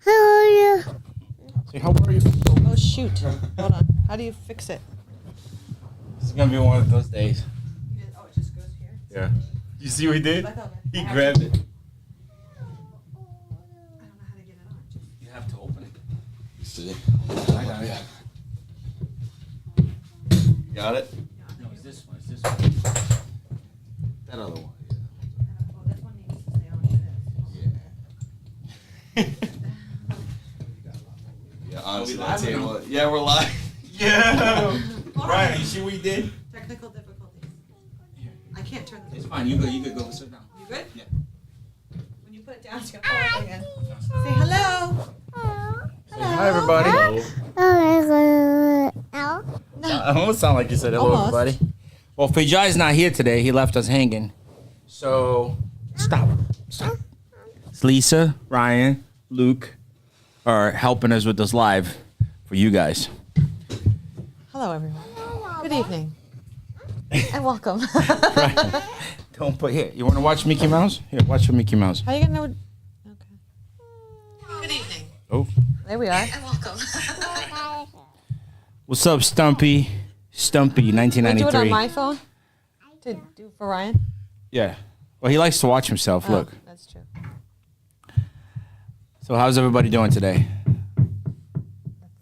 How are you? Say, how are you? Oh, shoot. Hold on. How do you fix it? This is going to be one of those days. Oh, it just goes here? Yeah. You see what he did? Let go of it. He grabbed it. I don't know how to get it on. You have to open it. See? I got it. Got it? No, it's this one. It's this one. That other one. Oh, this one needs to stay on this. Yeah, honestly, I'll tell you what. Yeah, we're live. Yeah. Ryan, you see what he did? Technical difficulties. I can't turn this. It's fine. You good. Go sit down. You good? Yeah. When you put it down, it's going to fall again. Say hello. Say hi, everybody. I almost sound like you said hello, Almost. everybody. Well, Fejai's not here today. He left us hanging. So, stop. It's Lisa, Ryan, Luke are helping us with this live for you guys. Hello, everyone. Good evening. And welcome. Right. Don't put here. You want to watch Mickey Mouse? Here, watch for Mickey Mouse. How are you going to know? Okay. Good evening. Oh. There we are. And welcome. What's up, Stumpy? Stumpy, Can I do it 1993. on my phone? To do for Ryan? Yeah. Well, he likes to watch himself. Look. Oh, that's true. So, how's everybody doing today? Let's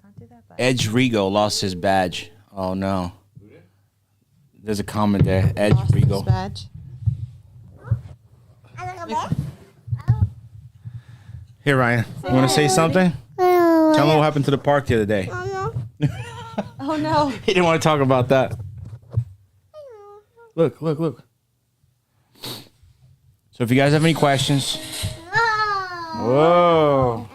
not do that. Bye. Edge Rigo lost his badge. Oh, no. There's a comment there. Edge Lost his Rigo. badge. Here, Ryan. You want to say something? Tell me what happened to the park the other day. Oh, no. He didn't want to talk about that. Look. So if you guys have any questions. Whoa.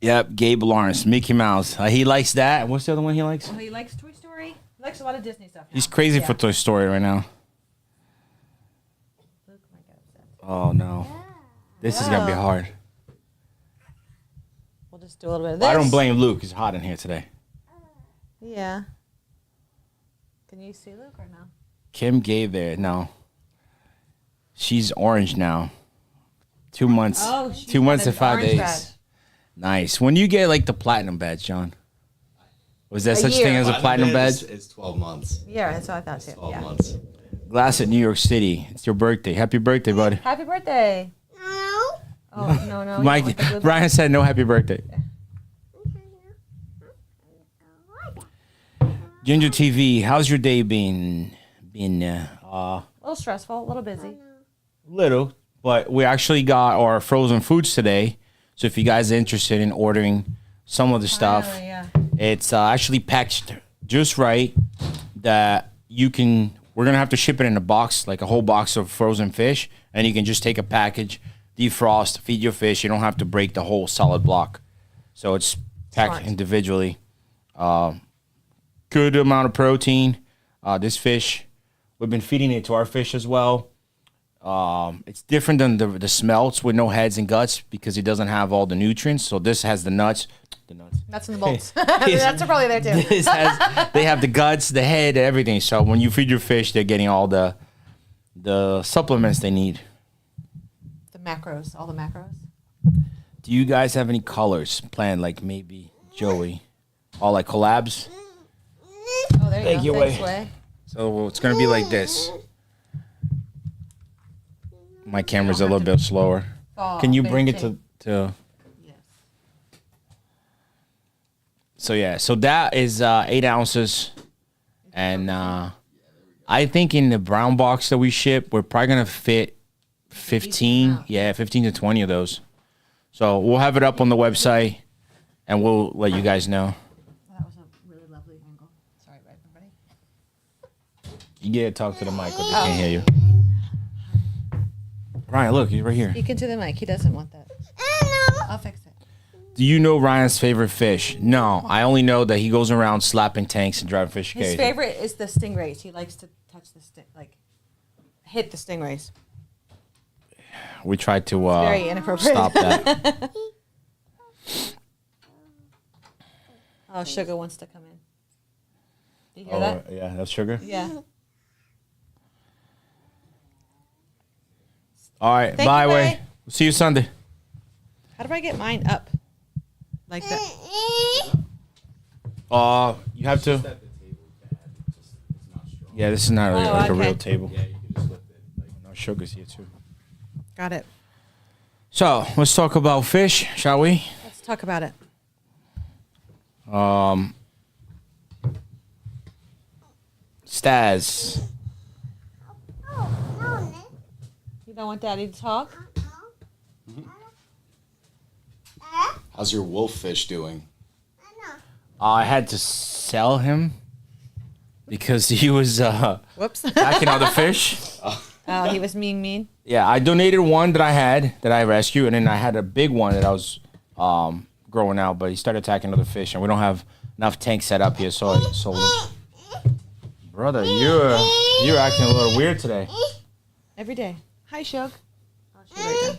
Yep, Gabe Lawrence, Mickey Mouse. He likes that. What's the other one he likes? Oh, he likes Toy Story. He likes a lot of Disney stuff. Now. He's crazy Yeah. for Toy Story right now. Luke might get upset. Oh, no. This is going to be hard. We'll just do a little bit of this. I don't blame Luke. It's hot in here today. Yeah. Can you see Luke or no? Kim gave there. No. She's orange now. 2 months. Oh, she 2 months got and an 5 orange days. badge. Nice. When you get like the platinum badge, John? Was there A such year. thing as a platinum badge? It's 12 months. Yeah, that's what I thought too. 12 Yeah. months. Glass at New York City. It's your birthday. Happy birthday, buddy. Happy birthday. Oh, no. you Mike, want the blue Brian said no happy birthday. Ginger TV, how's your day been? A little stressful, a little busy. Little, but we actually got our frozen foods today. So if you guys are interested in ordering some of the stuff, Finally, yeah. it's actually packaged just right that you can. We're gonna have to ship it in a box, like a whole box of frozen fish, and you can just take a package, defrost, feed your fish. You don't have to break the whole solid block. So it's packed Smart. individually. Good amount of protein. This fish, we've been feeding it to our fish as well. It's different than the smelts with no heads and guts because it doesn't have all the nutrients. So this has the nuts. Nuts and the bolts. That's probably there too. They have the guts, the head, everything. So when you feed your fish, they're getting all the supplements they need. The macros, all the macros. Do you guys have any colors planned? Like maybe Joey, all like collabs. Oh, there you Thank go. you, Thanks, Way. Way. So it's gonna be like this. My camera's a little bit slower. Oh, Can you bring it big to? Yes. So yeah, so that is 8 ounces, and I think in the brown box that we ship, we're probably gonna fit 15. Yeah, 15 to 20 of those. So we'll have it up on the website, and we'll let you guys know. That was a really lovely angle. Sorry, right, everybody. You get to talk to the mic, but they can't hear you. Ryan, look, he's right here. Speak into the mic. He doesn't want that. I'll fix it. Do you know Ryan's favorite fish? No, I only know that he goes around slapping tanks and driving fish His crazy. favorite is the stingrays. He likes to touch the hit the stingrays. We tried to Very inappropriate. stop that. Oh, Sugar wants to come in. Do you hear that? Yeah, that's sugar. Yeah. All right, Thank bye, you, Way. Way. We'll see you Sunday. How do I get mine up? Like that. You have to. Yeah, this is not really like a okay. real table. Yeah, you can just lift it. Like, no sugar's here too. Got it. So let's talk about fish, shall we? Let's talk about it. Staz. You don't want Daddy to talk? How's your wolf fish doing? I had to sell him because he was Whoops. attacking other fish. Oh, he was mean. Yeah, I donated one that I had that I rescued, and then I had a big one that I was growing out, but he started attacking other fish, and we don't have enough tanks set up here, so I sold him. Brother, you're acting a little weird today. Every day. Hi, Shug. Oh, she's right there.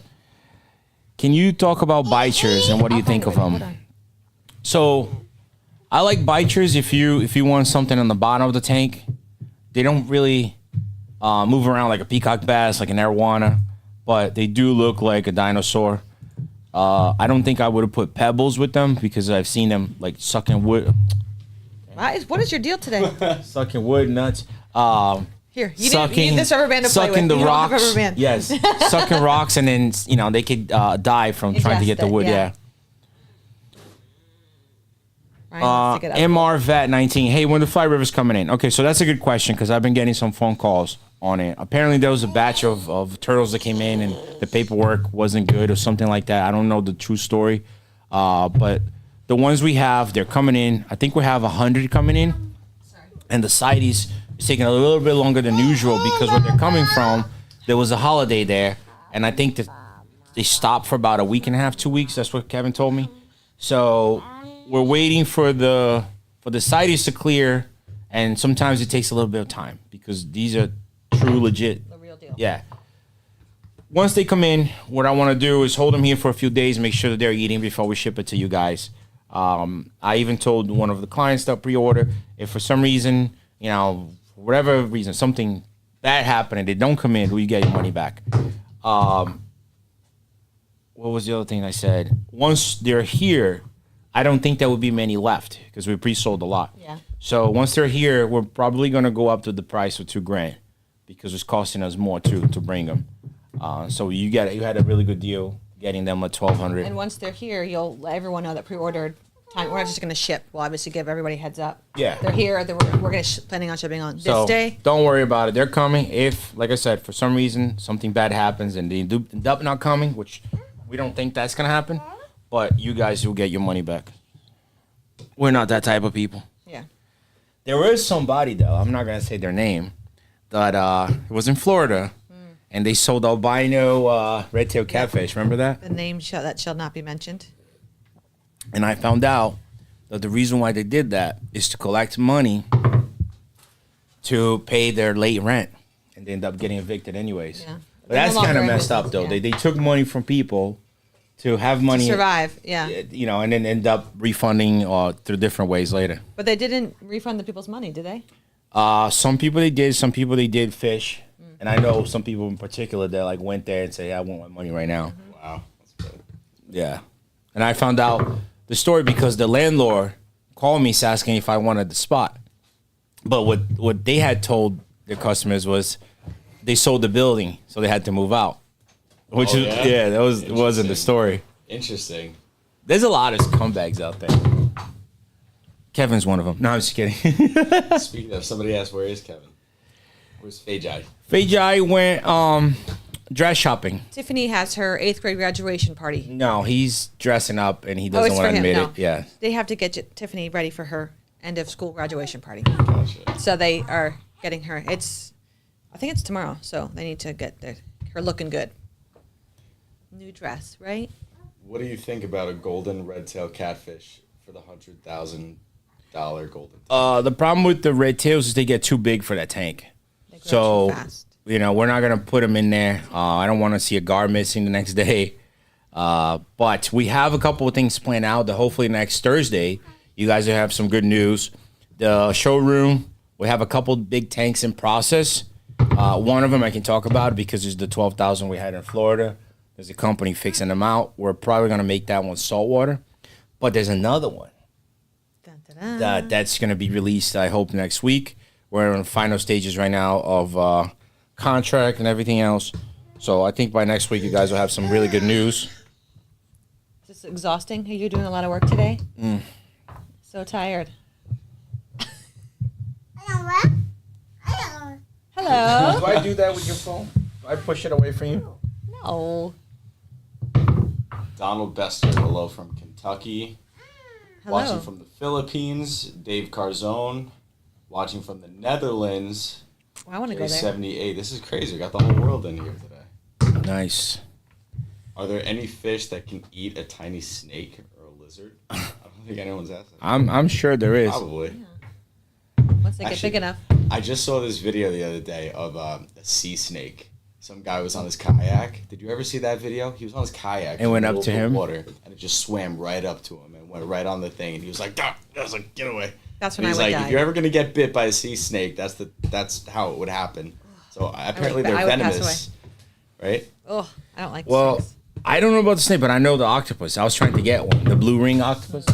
Can you talk about biters and what do you think of Hold them? on. So, I like biters if you want something on the bottom of the tank. They don't really move around like a peacock bass, like an arowana, but they do look like a dinosaur. I don't think I would have put pebbles with them because I've seen them like sucking wood. What is your deal today? Sucking wood nuts. Here, you need this rubber band to play with. Sucking the You don't have rocks. rubber band. Yes, sucking rocks, and then they could die from trying to get the Ingest it, wood. yeah. Yeah. Ryan, let's take it up. MR Vet 19. Hey, when the Fly River's coming in? Okay, so that's a good question because I've been getting some phone calls on it. Apparently, there was a batch of turtles that came in and the paperwork wasn't good or something like that. I don't know the true story, but the ones we have, they're coming in. I think we have 100 coming in, and the CITES is taking a little bit longer than usual because where they're coming from, there was a holiday there, and I think that they stopped for about a week and a half, 2 weeks. That's what Kevin told me. So we're waiting for the CITES to clear, and sometimes it takes a little bit of time because these are true, legit. The real deal. Yeah. Once they come in, what I want to do is hold them here for a few days, make sure that they're eating before we ship it to you guys. I even told one of the clients that pre-order, if for some reason, for whatever reason, something bad happened and they don't come in, will you get your money back? What was the other thing I said? Once they're here, I don't think there will be many left because we pre-sold a lot. Yeah. So once they're here, we're probably going to go up to the price of $2,000 because it's costing us more to bring them. So you had a really good deal getting them at $1,200. And once they're here, you'll let everyone know that pre-ordered time. We're not just going to ship. We'll obviously give everybody a heads up. Yeah. They're here. We're going to planning on shipping on So this day. don't worry about it. They're coming. If, like I said, for some reason something bad happens and they end up not coming, which we don't think that's gonna happen, but you guys will get your money back. We're not that type of people. Yeah. There is somebody though. I'm not gonna say their name, that it was in Florida, and they sold albino red-tailed catfish. Remember that? The name that shall not be mentioned. And I found out that the reason why they did that is to collect money to pay their late rent, and they end up getting evicted anyways. Yeah. But that's no longer kind of in messed up, business, though. yeah. They took money from people to have money, Survive. Yeah. and then end up refunding through different ways later. But they didn't refund the people's money, did they? Some people they did, some people they did fish, and I know some people in particular that went there and say, "I want my money right now." Wow, that's good. Yeah, and I found out the story because the landlord called me asking if I wanted the spot, but what they had told their customers was they sold the building, so they had to move out. Which wasn't the story. Interesting. There's a lot of scumbags out there. Kevin's one of them. No, I'm just kidding. Speaking of, somebody asked, where is Kevin? Where's Fejai? Fejai went dress shopping. Tiffany has her 8th grade graduation party. No, he's dressing up and he doesn't it's want for to him, admit no. it. Yeah. They have to get Tiffany ready for her end of school graduation party. Gotcha. So they are getting her. I think it's tomorrow. So they need to get her looking good. New dress, right? What do you think about a golden red-tailed catfish for the $100,000 golden? The problem with the red tails is they get too big for that tank. They grow So, too fast. we're not going to put them in there. I don't want to see a guard missing the next day. But we have a couple of things planned out that hopefully next Thursday, you guys will have some good news. The showroom, we have a couple big tanks in process. One of them I can talk about because it's the 12,000 we had in Florida. There's a company fixing them out. We're probably gonna make that one saltwater, but there's another one Dun, dun, dun. that's gonna be released. I hope next week. We're in the final stages right now of contract and everything else. So I think by next week you guys will have some really good news. Is this exhausting? Are you doing a lot of work today? So tired. Hello. Do I do that with your phone? Do I push it away from you? No. Donald Bester, hello from Kentucky. Hello. Watching from the Philippines. Dave Carzone. Watching from the Netherlands. Well, I want to go there. 78. This is crazy. We got the whole world in here today. Nice. Are there any fish that can eat a tiny snake or a lizard? I don't think anyone's asked that. I'm sure there is. Probably. Once they get Actually, big enough. I just saw this video the other day of a sea snake. Some guy was on his kayak. Did you ever see that video? He was on his kayak. It went in the up to middle of him? the water, and it just swam right up to him and went right on the thing. And he was like, "Duh!" I was like, "Get away!" That's when And he's I would like, die. "If you're ever gonna get bit by a sea snake, that's how it would happen." So apparently they're I would pass venomous, right? Oh, I don't like Well, snakes. I don't know about the snake, but I know the octopus. I was trying to get one. The blue ring octopus.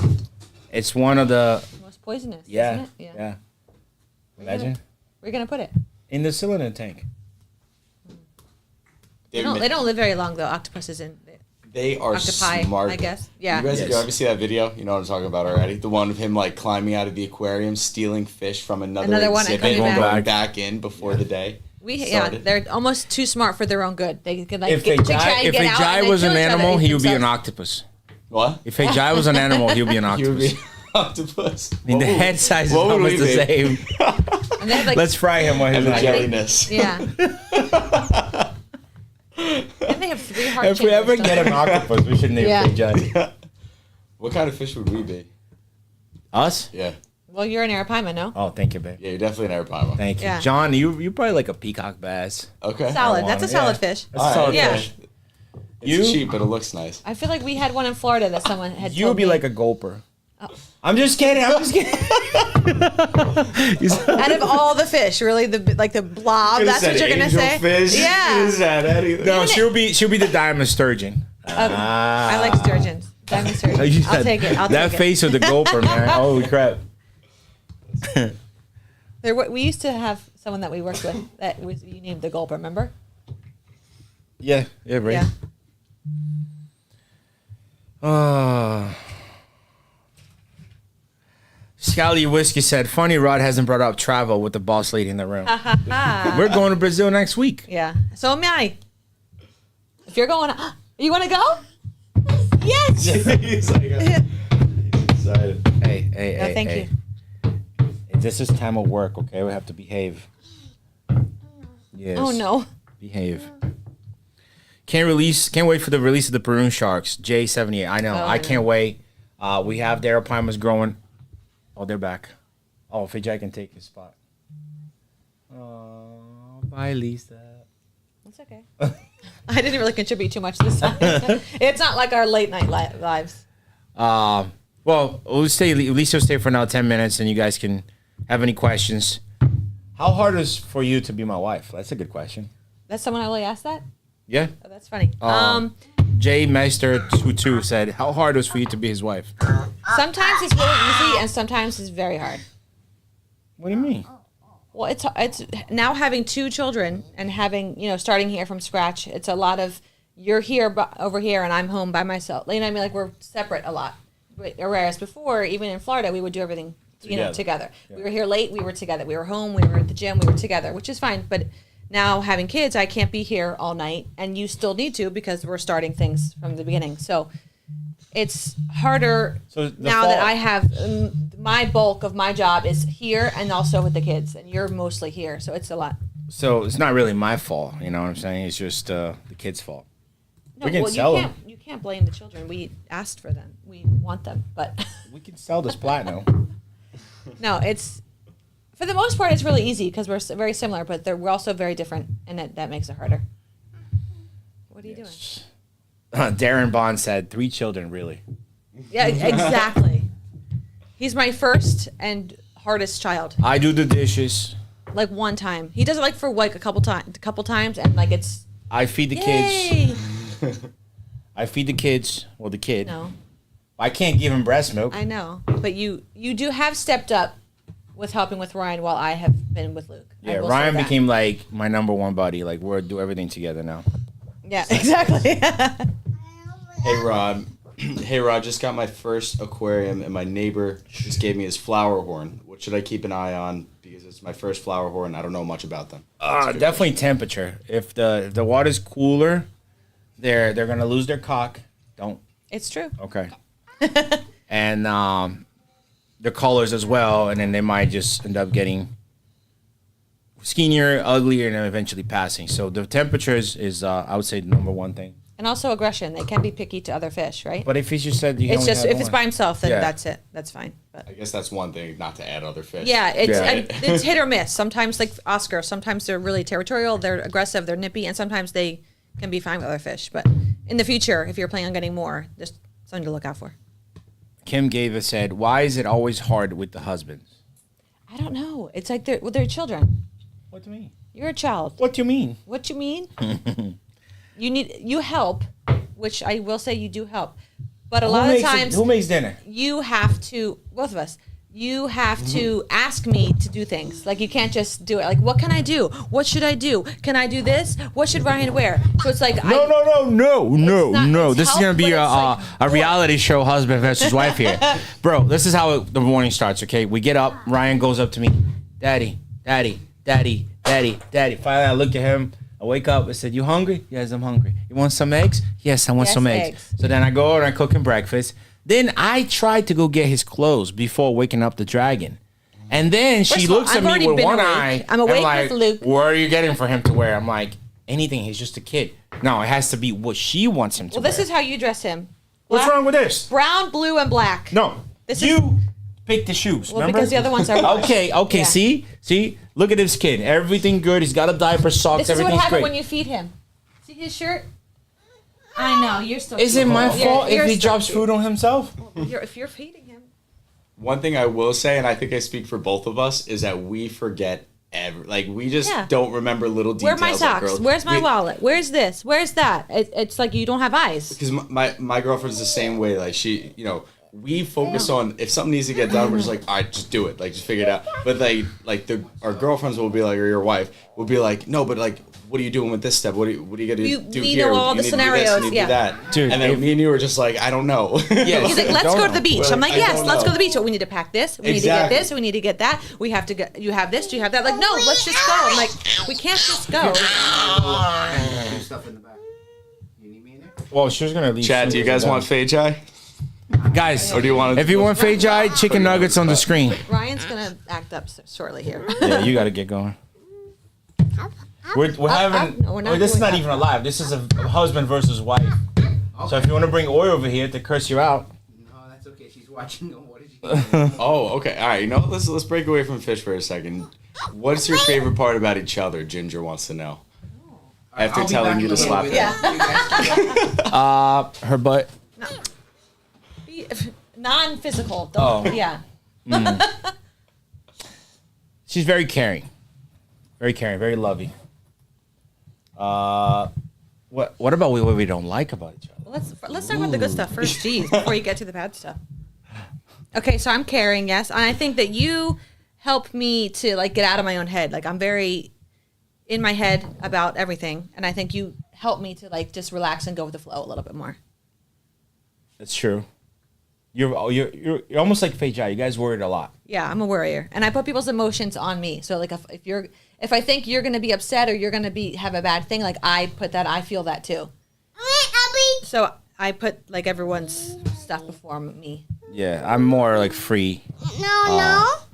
It's one of the Most poisonous, yeah isn't it? yeah. Imagine Where are you going to put it? in the cylinder tank. They don't live very long, though. Octopuses and They are octopi, smart. I guess. Yeah. You guys, Yes. you ever see that video? You know what I'm talking about already. The one of him like climbing out of the aquarium, stealing fish from another one and exhibit, coming and going back. back in before the day. Yeah, they're almost too smart for their own good. They could like If get, try and If get out Jai and they was an kill each other animal, he would be an themselves. octopus. What? If Jai was an animal, he would be an He would octopus. be octopus. I mean, the head size is what would almost we the be? same. And they have, like, Let's fry him while he's And the not jelliness. yeah. And they have 3 heart If we ever chambers, get don't an octopus, we should name Yeah. Jai. What kind of fish would we be? Us? Yeah. they? Well, you're an arapaima, no? Oh, thank you, babe. Yeah, you're definitely an arapaima. Thank you, Yeah. John. You probably like a peacock bass. Okay. Solid. That's a Yeah. solid fish. That's a solid Yeah. fish. It's You- cheap, but it looks nice. I feel like we had one in Florida that someone had You told would be me. like a gulper. I'm just kidding. I'm just kidding. Out of all the fish, really, the blob. That's what you're gonna say. Yeah. No, she'll be the diamond sturgeon. I like sturgeons. Diamond sturgeon. I'll take it. I'll that take face of the gulper, man. Holy crap. it. We used to have someone that we worked with that was you named the gulper. Remember? Yeah, right. Yeah. Scally Whiskey said, funny Rod hasn't brought up travel with the boss lady in the room. We're going to Brazil next week. Yeah. So am I. If you're going, you want to go? Yes. He's like, he's excited. Hey, thank you. This is time of work, okay? We have to behave. Yes. Oh no. Behave. Can't wait for the release of the Peru Sharks. J78. I know. Oh, I can't wait. We have the Arapimas growing. Oh, they're back. Oh, Fijay can take his spot. Oh, bye, Lisa. That's okay. I didn't really contribute too much this time. It's not like our late night lives. Well, we'll stay. Lisa will stay for now 10 minutes, and you guys can have any questions. How hard is for you to be my wife? That's a good question. That's someone really asked that? Yeah. Oh, that's funny. J Meister 22 said, how hard was for you to be his wife? Sometimes it's really easy, and sometimes it's very hard. What do you mean? Well, it's now having 2 children and having, starting here from scratch. It's a lot of you're here over here and I'm home by myself. You know what I mean? Like we're separate a lot. Whereas before, even in Florida, we would do everything, together. Yeah. We were here late, we were together. We were home, we were at the gym, we were together, which is fine. But now having kids, I can't be here all night, and you still need to because we're starting things from the beginning. So it's harder now that I have my bulk of my job is here and also with the kids, and you're mostly here, so it's a lot. So it's not really my fault, you know what I'm saying? It's just the kids' fault. No, We can sell them. You can't blame the children. We asked for them. We want them, but We can sell this platinum. no, it's for the most part it's really easy because we're very similar, but we're also very different, and that makes it harder. What are you doing? Darren Bond said 3 children, really. Yeah, exactly. He's my first and hardest child. I do the dishes. Like one time, he does it like for like a couple times, and like it's I feed the yay. kids. I feed the kids. Well, the kid. No, I can't give him breast milk. I know, but you do have stepped up with helping with Ryan while I have been with Luke. Yeah, Ryan became like my number one buddy. Like we'll do everything together now. Yeah, exactly. Hey Rod. Hey Rod, just got my first aquarium and my neighbor just gave me his flower horn. What should I keep an eye on? Because it's my first flower horn. I don't know much about them. Definitely temperature. If the water's cooler, they're gonna lose their cock. Don't. It's true. Okay. And their colors as well, and then they might just end up getting skinnier, uglier, and then eventually passing. So the temperature is I would say the number one thing. And also aggression. They can be picky to other fish, right? But if he just said you It's only just had if it's one. by himself, then Yeah. that's it. That's fine. But I guess that's one thing, not to add other fish. yeah, Yeah. it's hit or miss. Sometimes, like Oscar, sometimes they're really territorial, they're aggressive, they're nippy, and sometimes they can be fine with other fish. But in the future, if you're planning on getting more, just something to look out for. Kim Gava said, "Why is it always hard with the husbands?" I don't know. It's like they're children. What do you mean? You're a child. What do you mean? What you mean? You help, which I will say you do help, but a lot of times Who makes dinner? you have to, both of us, you have to ask me to do things. Like you can't just do it. Like, what can I do? What should I do? Can I do this? What should Ryan wear? So it's like No. not- This is it's gonna be help, but a reality show, husband versus wife here, bro. This is how the morning starts. Okay, we get up. Ryan goes up to me, Daddy. Finally, I look at him. I wake up. I said, "You hungry?" "Yes, I'm hungry." "You want some eggs?" "Yes, I want Yes, some eggs. eggs. So then I go over and I cook him breakfast. Then I tried to go get his clothes before waking up the dragon. And then she First of all, looks at I've me already with been one awake. eye. I'm and awake like, with Luke. "What are you getting for him to wear?" I'm like, "Anything. He's just a kid." No, it has to be what she wants him to Well, wear. this is how you dress him. What's wrong with this? Brown, blue, and black. No. This you pick the shoes. Well, remember? because the other ones are washed. Okay, Yeah. see? Look at this kid. Everything good. He's got a diaper, socks, This is what everything's happened great. when you feed him. See his shirt? I know, you're still. Is it my You're- fault you're if he still drops cute. food on himself? If you're feeding him. One thing I will say, and I think I speak for both of us, is that we forget we just Yeah. don't remember little Where details. are my like socks? girls. Where's my wallet? Where's this? Where's that? It's like you don't have eyes. Because my girlfriend's the same way. Like she, we focus on if something needs to get done, we're just like, all right, just do it. Like just figure it out. But our girlfriends will be like, or your wife will be like, no, but like, what are you doing with this step? What are you gonna You do need here? all You the need to do this, scenarios, you need to yeah. do that. Dude, and then if- me and you were just like, I don't know. Yeah. He's like, let's Don't go to the know. beach. I'm like, I yes, don't let's go know. to the beach. So we need to pack this. We need to get Exactly. this. We need to get that. We have to get. You have this. Do you have that? Like, no, let's just go. I'm like, we can't just go. Stuff in the back. You need me in there? Well, she was gonna leave. Chad, do you guys want Fei Chai? Guys, Or do you want? if you want Fei Jai, chicken nuggets on the screen. Ryan's gonna act up shortly here. Yeah, you gotta get going. We're having. no, we're not This is doing not that. even a live. This is a husband versus wife. So if you want to bring Oi over here to curse you out, No, that's okay. She's watching. What did you? Oh, okay. All right. Let's break away from fish for a second. What's your favorite part about each other? Ginger wants to know. After I'll be telling back you in to a slap little her. bit. You guys keep her butt. Non-physical. Oh. Yeah. She's very caring, very loving. What about what we don't like about each other? Let's talk about the good stuff first, geez, before you get to the bad stuff. Okay, so I'm caring, yes, and I think that you help me to like get out of my own head. Like I'm very in my head about everything, and I think you help me to like just relax and go with the flow a little bit more. That's true. You're almost like Fei Jai. You guys worried a lot. Yeah, I'm a worrier, and I put people's emotions on me. So like if I think you're gonna be upset or you're gonna have a bad thing, like I feel that too. So I put like everyone's stuff before me. Yeah, I'm more like free.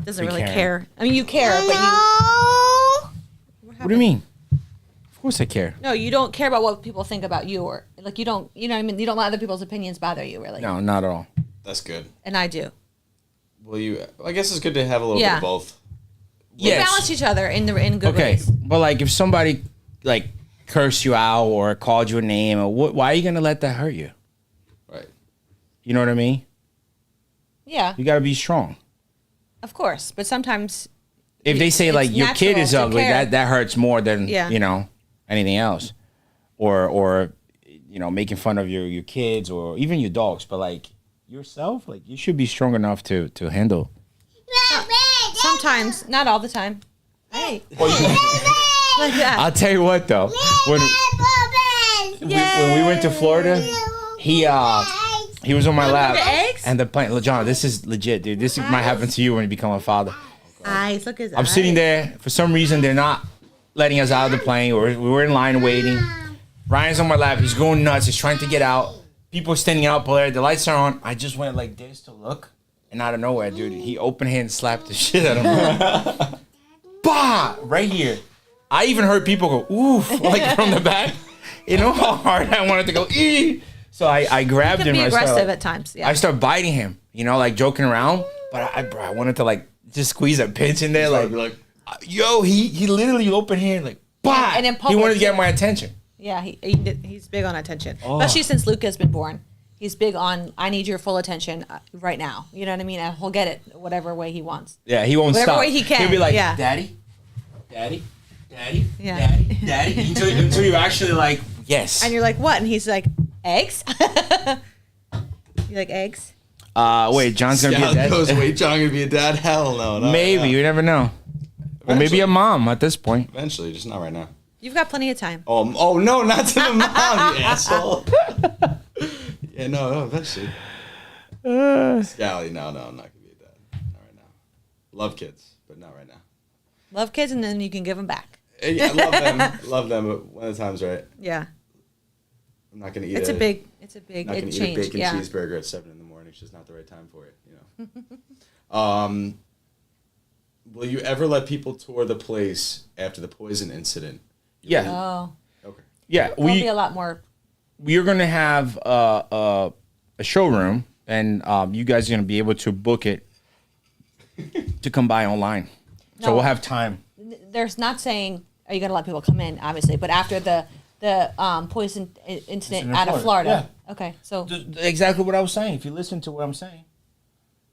Doesn't Be really caring. care. I mean, you care, but you. What do you mean? Of course I care. No, you don't care about what people think about you, or like you don't. You know what I mean? You don't let other people's opinions bother you, really. No, not at all. That's good. And I do. Well, I guess it's good to have a little bit Yeah. of both. We balance each other in good Okay, ways. but like if somebody like cursed you out or called you a name, or why are you gonna let that hurt you? Right. You know what I mean? Yeah, You gotta be strong. of course. But sometimes If they say It's like your kid natural is to ugly, care. that hurts more than Yeah. anything else, or making fun of your kids or even your dogs, but like yourself, like you should be strong enough to handle. Sometimes, not all the time. Hey. Like that. I'll tell you what though, when we went to Florida, he was on my lap, and the plane. John, this is legit, dude. This might happen to you when you become a father. Eyes, look at his I'm sitting there. For some reason, they're not letting us out of the plane, or we were in line waiting. Ryan's on my lap. He's going nuts. He's trying to get out. People standing out there. The lights are on. I just went like this to look, and out of nowhere, dude, he open hand slapped the shit out of me. Bah! Right here. I even heard people go, oof, like from the back. You know how hard I wanted to go, ee. So I grabbed him. Be and aggressive at times. Yeah. I started biting him, like joking around. But I wanted to like just squeeze a pinch in there, like yo, he literally opened hand like, bah! And in He public, wanted to get my attention. Yeah, he's big on attention, especially since Luca's been born. He's big on, I need your full attention right now. You know what I mean? And he'll get it whatever way he wants. Yeah, he won't Whatever stop. way he can. He'll be like, yeah. Daddy, Yeah. Daddy, until you're actually like, yes. And you're like, what? And he's like, eggs? You like eggs? Wait, John's gonna be a dad? Wait, John gonna be a dad? Hell no. Maybe, you never know. Or maybe a mom at this point. Eventually, just not right now. You've got plenty of time. Oh no, not to the mom, you asshole. Yeah, no, eventually. Scally, no, I'm not gonna be a dad. Not right now. Love kids, but not right now. Love kids, and then you can give them back. Yeah, love them, but when the time's right. Yeah. I'm not gonna eat It's a big not gonna eat a bacon cheeseburger at 7 a.m. It's just not the right time for it, Will you ever let people tour the place after the poison incident? Yeah. Oh. Okay. Yeah, There'll be a lot more. we are gonna have a showroom, and you guys are gonna be able to book it to come by online. So No. we'll have time. There's not saying, are you going to let people come in, obviously, but after the poison incident out of Florida. Yeah. Okay, so. Exactly what I was saying. If you listen to what I'm saying,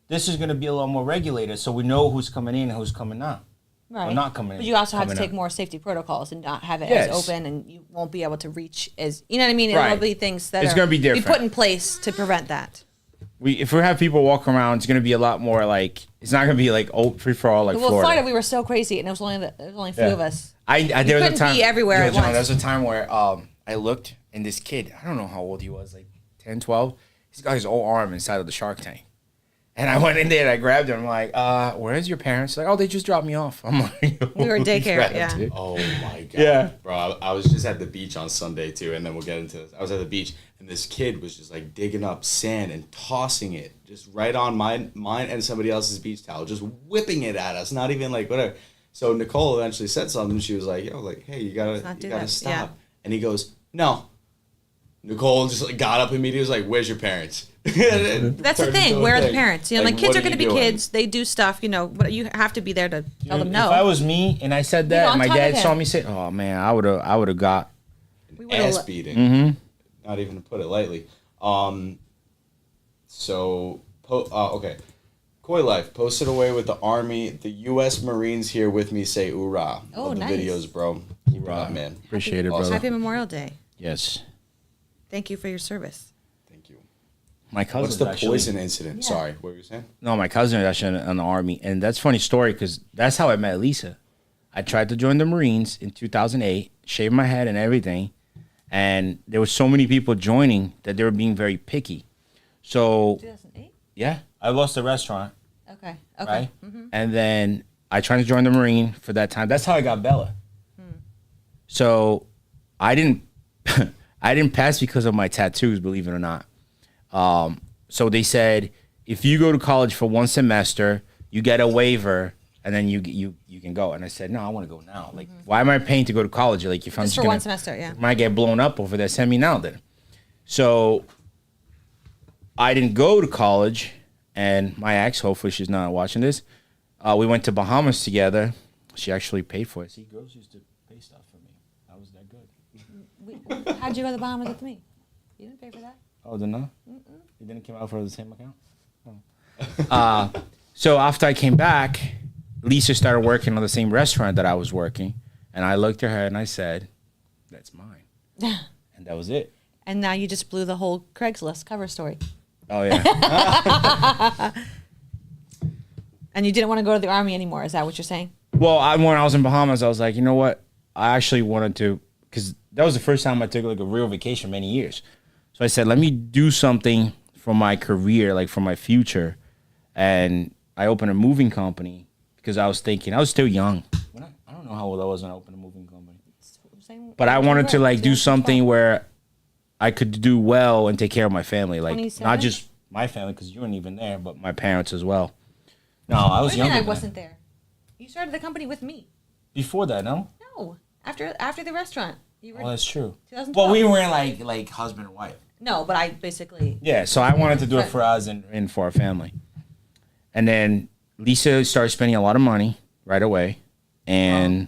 this is going to be a lot more regulated, so we know who's coming in and who's coming out. Right. Or not coming in. But you also have to coming take out. more safety protocols and not have it Yes. as open, and you won't be able to reach as, you know what I mean? Right. It'll be things that It's are gonna be different. put in place to prevent that. If we have people walk around, it's going to be a lot more like, it's not going to be like free for all like Well, Florida. we were so crazy, and it was only a few Yeah. of us. There was a couldn't time be everywhere at John, once. there was a time where I looked, and this kid, I don't know how old he was, like 10, 12. He's got his whole arm inside of the shark tank. And I went in there and I grabbed him. I'm like, where's your parents? Like, oh, they just dropped me off. I'm like, We were in holy daycare, crap, yeah. dude. Oh my god. Yeah. Bro, I was just at the beach on Sunday too, and then we'll get into this. I was at the beach, and this kid was just like digging up sand and tossing it just right on mine and somebody else's beach towel, just whipping it at us, not even like whatever. So Nicole eventually said something. She was like, yo, like, hey, you gotta stop. Yeah. And he goes, no. Nicole just like got up immediately, was like, where's your parents? That's the thing. Where are the parents? You know, like kids what are going to be doing? kids. They do stuff, but you have to be there to tell them no. If I was me and I said that, on and my top of dad him. saw me say, oh man, I would have got. We would've Ass let- beating. Mm-hmm. Not even to put it lightly. Okay. Koi Life posted away with the Army. The U.S. Marines here with me say "Oorah!" Oh, Love the nice. videos, bro. Keep it up, man. Appreciate it, Awesome. brother. Happy Memorial Day. Yes. Thank you for your service. Thank you. My cousin. What's the actually, poison incident? Yeah. Sorry, what were you saying? No, my cousin is actually in the Army. And that's a funny story because that's how I met Lisa. I tried to join the Marines in 2008, shaved my head and everything. And there were so many people joining that they were being very picky. So, 2008? yeah, I lost the restaurant, Okay. right? Mm-hmm. And then I tried to join the Marine for that time. That's how I got Bella. So I didn't I didn't pass because of my tattoos, believe it or not. So they said, if you go to college for one semester, you get a waiver, and then you can go. And I said, no, I want to go now. Like, why am I paying to go to college? Like, if I'm Just just for gonna, one semester, yeah. might get blown up over there, send me now then. So I didn't go to college, and my ex, hopefully she's not watching this, we went to Bahamas together. She actually paid for it. See, girls used to pay stuff for me. I was that good. How'd you go to the Bahamas with me? You didn't pay for that? Oh, didn't know? You didn't come out for the same account? Oh. So after I came back, Lisa started working on the same restaurant that I was working. And I looked at her and I said, that's mine. And that was it. And now you just blew the whole Craigslist cover story. Oh yeah. And you didn't want to go to the Army anymore. Is that what you're saying? Well, when I was in Bahamas, I was like, you know what? I actually wanted to, because that was the first time I took like a real vacation in many years. So I said, let me do something for my career, like for my future. And I opened a moving company because I was thinking, I was still young. I don't know how old I was when I opened a moving company. But I wanted to like do something where I could do well and take care of my family. Like 27? not just my family, because you weren't even there, but my parents as well. No, I was younger. I wasn't there. You started the company with me. Before that, no? No, after the restaurant. You were. Oh, that's true. 2012. Well, we weren't like husband and wife. No, but I basically. Yeah, so I wanted to do it for us and for our family. And then Lisa started spending a lot of money right away. And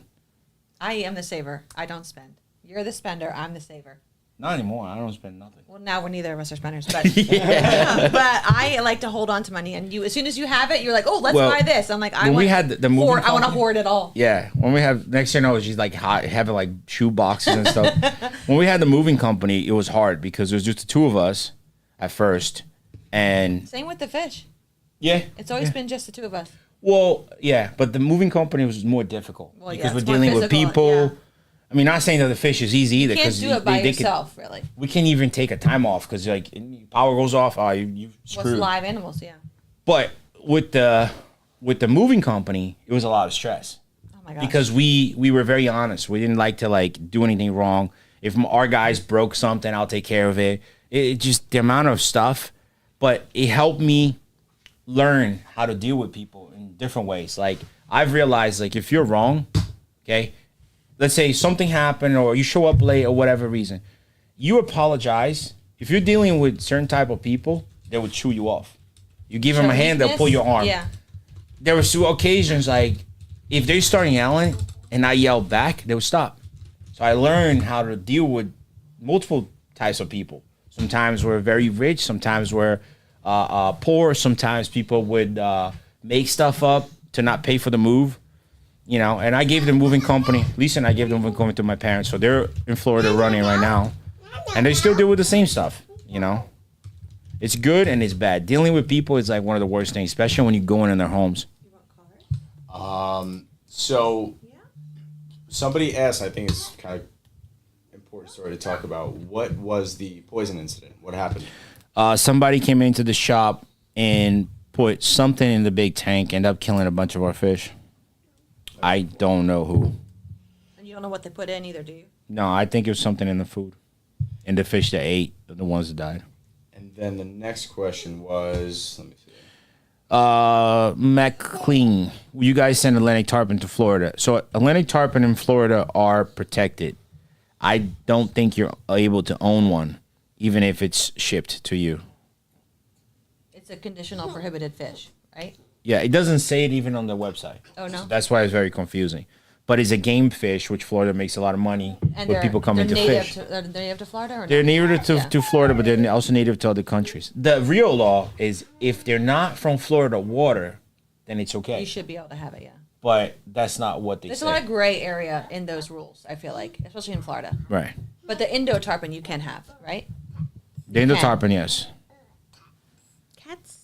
I am the saver. I don't spend. You're the spender. I'm the saver. not anymore. I don't spend nothing. Well, now we're neither of us are spenders, but but I like to hold on to money. And you, as soon as you have it, you're like, oh, let's buy this. I'm like, I want to hoard it all. Yeah, when we have next year, no, she's like having like shoe boxes and stuff. When we had the moving company, it was hard because it was just the two of us at first, and same with the fish. Yeah, it's always been just the two of us. Well, yeah, but the moving company was more difficult because we're dealing with people. Yeah. I mean, not saying that the fish is easy either. You can't do it by yourself, really. We can't even take a time off because like power goes off. You screwed. What's live animals? Yeah. But with the moving company, it was a lot of stress. Oh my gosh. Because we were very honest. We didn't like to like do anything wrong. If our guys broke something, I'll take care of it. It just the amount of stuff, but it helped me learn how to deal with people in different ways. Like I've realized, like if you're wrong, okay. Let's say something happened or you show up late or whatever reason, you apologize. If you're dealing with certain type of people, they would chew you off. You give them a hand, they'll pull your arm. Yeah. There were two occasions like if they start yelling and I yell back, they would stop. So I learned how to deal with multiple types of people. Sometimes we're very rich. Sometimes we're poor. Sometimes people would make stuff up to not pay for the move. You know, and I gave the moving company, Lisa and I gave the moving company to my parents. So they're in Florida running right now. And they still deal with the same stuff, you know. It's good and it's bad. Dealing with people is like one of the worst things, especially when you go in their homes. So somebody asked, I think it's kind of important story to talk about. What was the poison incident? What happened? Somebody came into the shop and put something in the big tank, ended up killing a bunch of our fish. I don't know who. And you don't know what they put in either, do you? No, I think it was something in the food. And the fish that ate, the ones that died. And then the next question was, let me see. McLean, you guys send Atlantic tarpon to Florida. So Atlantic tarpon in Florida are protected. I don't think you're able to own one, even if it's shipped to you. It's a conditional prohibited fish, right? Yeah, it doesn't say it even on the website. Oh, no? So that's why it's very confusing. But it's a game fish, which Florida makes a lot of money with people coming to fish. They're native to Florida? Or they're native to Florida, but they're also native to other countries. The real law is if they're not from Florida water, then it's okay. You should be able to have it, yeah. But that's not what they say. There's a lot of gray area in those rules, I feel like, especially in Florida. Right. But the Indo tarpon you can have, right? The Indo tarpon, yes. Cats?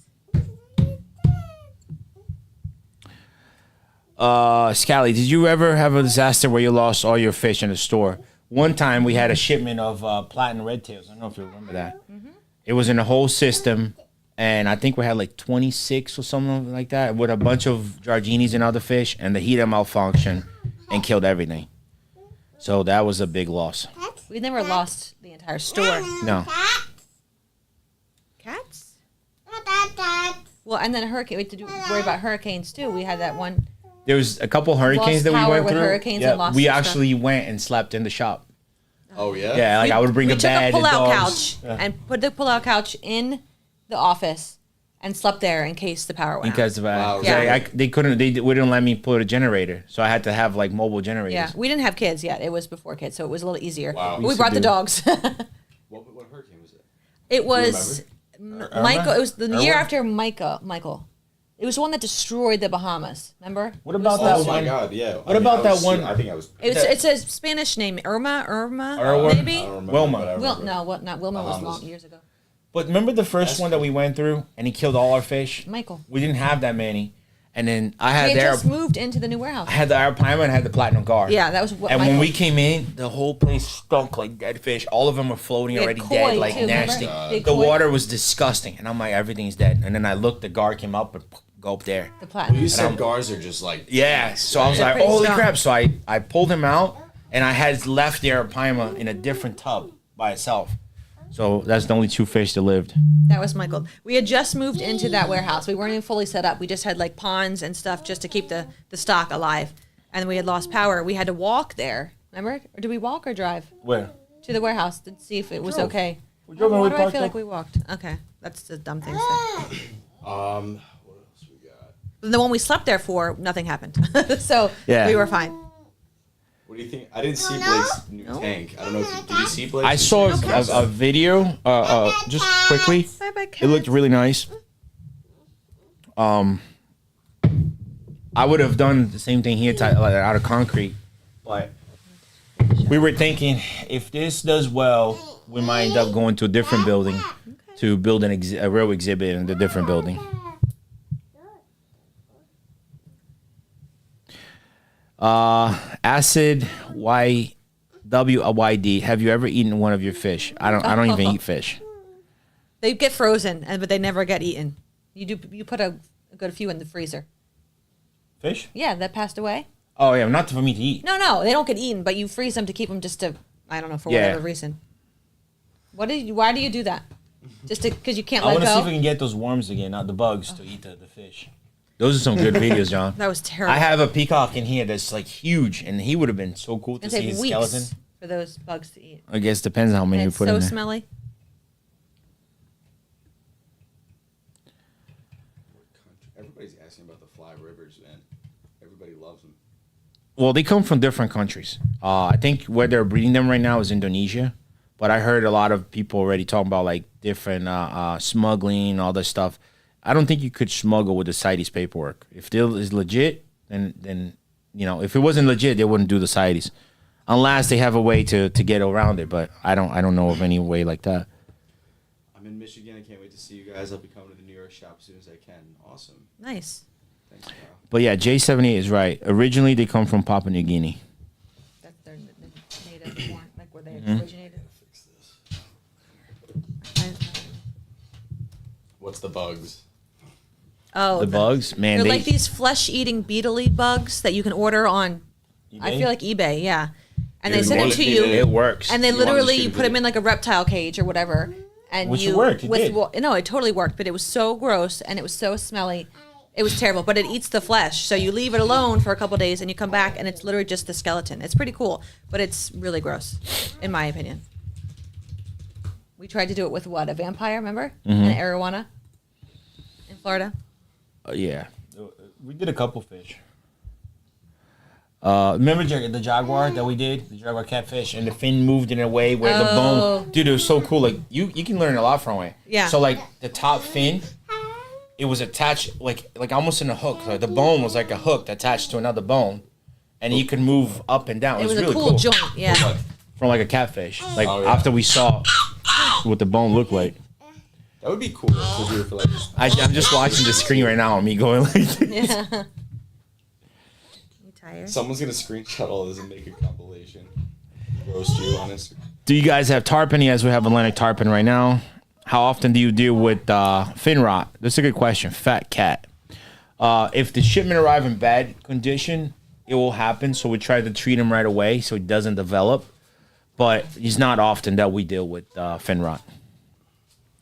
Scally, did you ever have a disaster where you lost all your fish in the store? One time we had a shipment of platinum red tails. I don't know if you remember that. Mm-hmm. It was in the whole system, and I think we had like 26 or something like that with a bunch of Jarginis and other fish, and the heater malfunctioned and killed everything. So that was a big loss. We never lost the entire store. No. Cats? Well, and then a hurricane. We had to worry about hurricanes too. We had that one. There was a couple hurricanes that we went through. Hurricanes and lost we actually went and slept in the shop. Oh yeah. Yeah, like I would bring a bed. We took a pull-out couch and put the pull-out couch in the office and slept there in case the power went out. Because they wouldn't let me put a generator, so I had to have like mobile generators. Yeah, we didn't have kids yet. It was before kids, so it was a little easier. Wow. We brought the dogs. What hurricane was it? It was Michael. It was the year after Michael. It was the one that destroyed the Bahamas. Remember? What about Oh that my one? God, yeah. What about that one? I think I was. It's a Spanish name. Irma, Irma? maybe. I don't remember, Wilma. but I remember. No, what? Not Wilma was Bahamas. long years ago. But remember the first one that we went through, and he killed all our fish. Michael. We didn't have that many, and then I We had had the just moved into the new warehouse. I had the Arapaima and I had the platinum guard. Yeah, that was what. And Michael, when we came in, the whole place stunk like dead fish. All of them were floating We had already koi, dead, like too, nasty. remember? Big The koi. water was disgusting, and I'm like, everything's dead. And then I looked, the guard came up and go up there. the platinum. You said gars are just like. Yeah, so I was They're like, pretty holy strong. crap! So I pulled him out, and I had left the Arapaima in a different tub by itself. So that's the only 2 fish that lived. That was Michael. We had just moved into that warehouse. We weren't even fully set up. We just had like ponds and stuff just to keep the stock alive. And we had lost power. We had to walk there. Remember? Or did we walk or drive Where? to the warehouse to see if it was drove. okay? We drove and Why we do I parked feel up. like we walked? Okay, that's the dumb thing. to say. What else we got? The one we slept there for, nothing happened. So Yeah. we were fine. What do you think? I didn't see Blake's new tank. I don't know. Did you see Blake's? I saw a video, just quickly. Bye bye, It looked really nice. I would have done the same thing here, like out of concrete, but we were thinking if this does well, we might end up going to a different building to build a real exhibit in the different building. Acid YWYD. Have you ever eaten one of your fish? I don't even eat fish. They get frozen, but they never get eaten. You put a good few in the freezer. Fish? Yeah, that passed away. Oh yeah, not for me to eat. No, they don't get eaten, but you freeze them to keep them just to, I don't know, for Yeah. whatever reason. Why do you do that? Just because you can't I let want to see if go? we can get those worms again, not the bugs, to eat the fish. Those are some good videos, John. That was terrible. I have a peacock in here that's like huge, and he would have been so cool to It's see take his weeks skeleton. for those bugs to eat. I guess depends on how many And you it's put so in there. smelly. Everybody's asking about the fly rivers, man. Everybody loves them. Well, they come from different countries. I think where they're breeding them right now is Indonesia, but I heard a lot of people already talking about like different smuggling, all this stuff. I don't think you could smuggle with the CITES paperwork. If it is legit, then if it wasn't legit, they wouldn't do the CITES, unless they have a way to get around it. But I don't know of any way like that. I'm in Michigan. I can't wait to see you guys. I'll be coming to the New York shop as soon as I can. Awesome. Nice. Thanks, Kyle. But yeah, J78 is right. Originally, they come from Papua New Guinea. That's their native form, like where they Mm-hmm. originated. Fix this. What's the bugs? Oh, The bugs, man, They're they like these flesh-eating beetle bugs that you can order on. I feel like eBay, yeah. And they Dude, send them what to if you. it works. And they You wanted to literally shoot you a put them video. in like a reptile cage or whatever, and Which you worked, it did. well, no, it totally worked, but it was so gross and it was so smelly. It was terrible, but it eats the flesh. So you leave it alone for a couple days and you come back and it's literally just the skeleton. It's pretty cool, but it's really gross, in my opinion. We tried to do it with what? A vampire, remember? Mm-hmm. An arowana in Florida. Yeah, we did a couple fish. Remember the jaguar that we did, the jaguar catfish, and the fin moved in a way where the bone, dude, it was so cool. Like you can learn a lot from it. Yeah. So like the top fin, it was attached like almost in a hook. Like the bone was like a hook attached to another bone, and you could move up and down. It was really a cool joint, yeah. What? From like a catfish. Like Oh, yeah. after we saw what the bone looked like. That would be cool if we were for like just I'm just watching the screen right now. Me going like this. Yeah. You tired? someone's gonna screenshot all this and make a compilation. Roast you on Instagram. Do you guys have tarpon? Yes, we have Atlantic tarpon right now. How often do you deal with fin rot? That's a good question. Fat cat. If the shipment arrive in bad condition, it will happen. So we try to treat him right away so it doesn't develop. But it's not often that we deal with fin rot.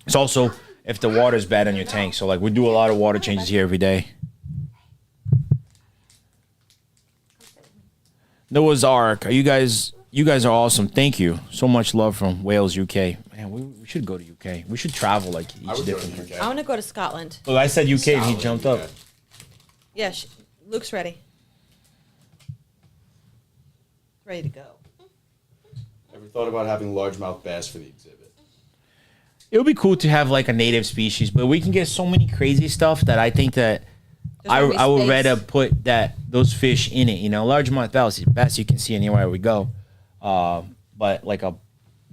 It's also if the water is bad in your tank. So like we do a lot of water changes here every day. Noah's Ark. You guys are awesome. Thank you. So much love from Wales, UK. Man, we should go to UK. We should travel like I each would go different to country. I UK. want to go to Scotland. Look, I said UK and he Solid, jumped yeah. up. Yeah, Luke's ready. Ready to go. Ever thought about having largemouth bass for the exhibit? It would be cool to have like a native species, but we can get so many crazy stuff that I think that I would rather put those fish in it. You know, largemouth bass you can see anywhere we go. But like a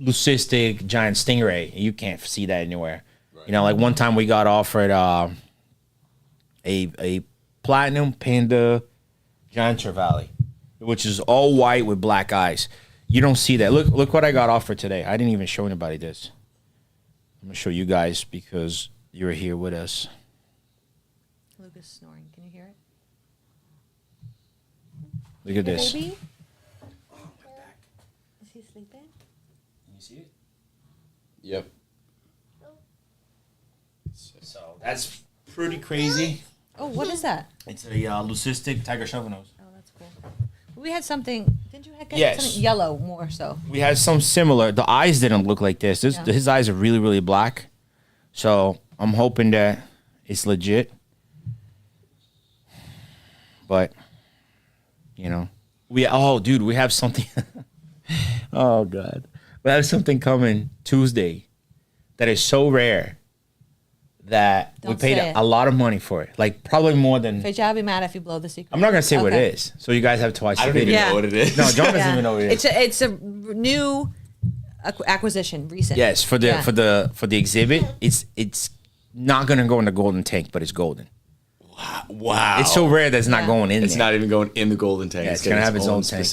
leucistic giant stingray, you can't see that anywhere. Right. You know, like one time we got offered a platinum panda giant trevally, which is all white with black eyes. You don't see that. Look what I got offered today. I didn't even show anybody this. I'm gonna show you guys because you're here with us. Lucas snoring. Can you hear it? Look at this. Baby? Oh, my back. Is he sleeping? Can you see it? Yep. So that's pretty crazy. Oh, what is that? It's a leucistic tiger shovel nose. Oh, that's cool. We had something. Didn't you get Yes. something yellow more so? We had some similar. The eyes didn't look like this. His eyes are really, really black. So I'm hoping that it's legit. But, you know, we have something. Oh, God. We have something coming Tuesday that is so rare that Don't we paid say it. a lot of money for it. Like, probably more than. Fajal, I'll be mad if you blow the secret. I'm not going to say what Okay. it is. So you guys have to watch I the don't even video. know what it is. No, John doesn't even know what it is. It's a new acquisition, recent. Yes, for the exhibit, it's not gonna go in the golden tank, but it's golden. Wow. It's so rare that it's not Yeah. going in It's there. not even going in the golden tank. Yeah, it's gonna have its own tank.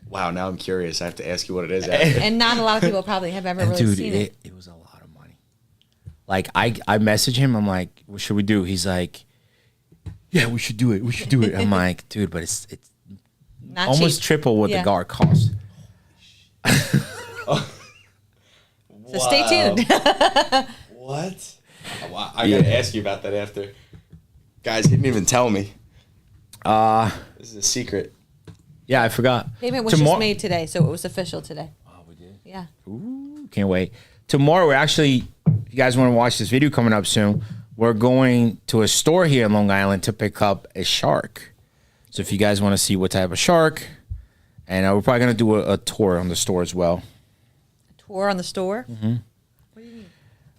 Wow, now I'm curious. I have to ask you what it is. After. And not a lot of people probably have ever really Dude, seen it. it was a lot of money. Like I message him, I'm like, what should we do? He's like, yeah, we should do it. We should do it. I'm like, dude, but it's Not almost cheap. triple what Yeah. the guard cost. So stay tuned. What? Wow, I gotta ask you about that after. Guys, he didn't even tell me. This is a secret. Yeah, I forgot. Payment was just made today, so it was official today. Oh, we did. Yeah. Ooh, can't wait. Tomorrow, we're actually, if you guys want to watch this video coming up soon, we're going to a store here in Long Island to pick up a shark. So if you guys want to see what type of shark, and we're probably going to do a tour on the store as well. A tour on the store? Mm-hmm. What do you mean?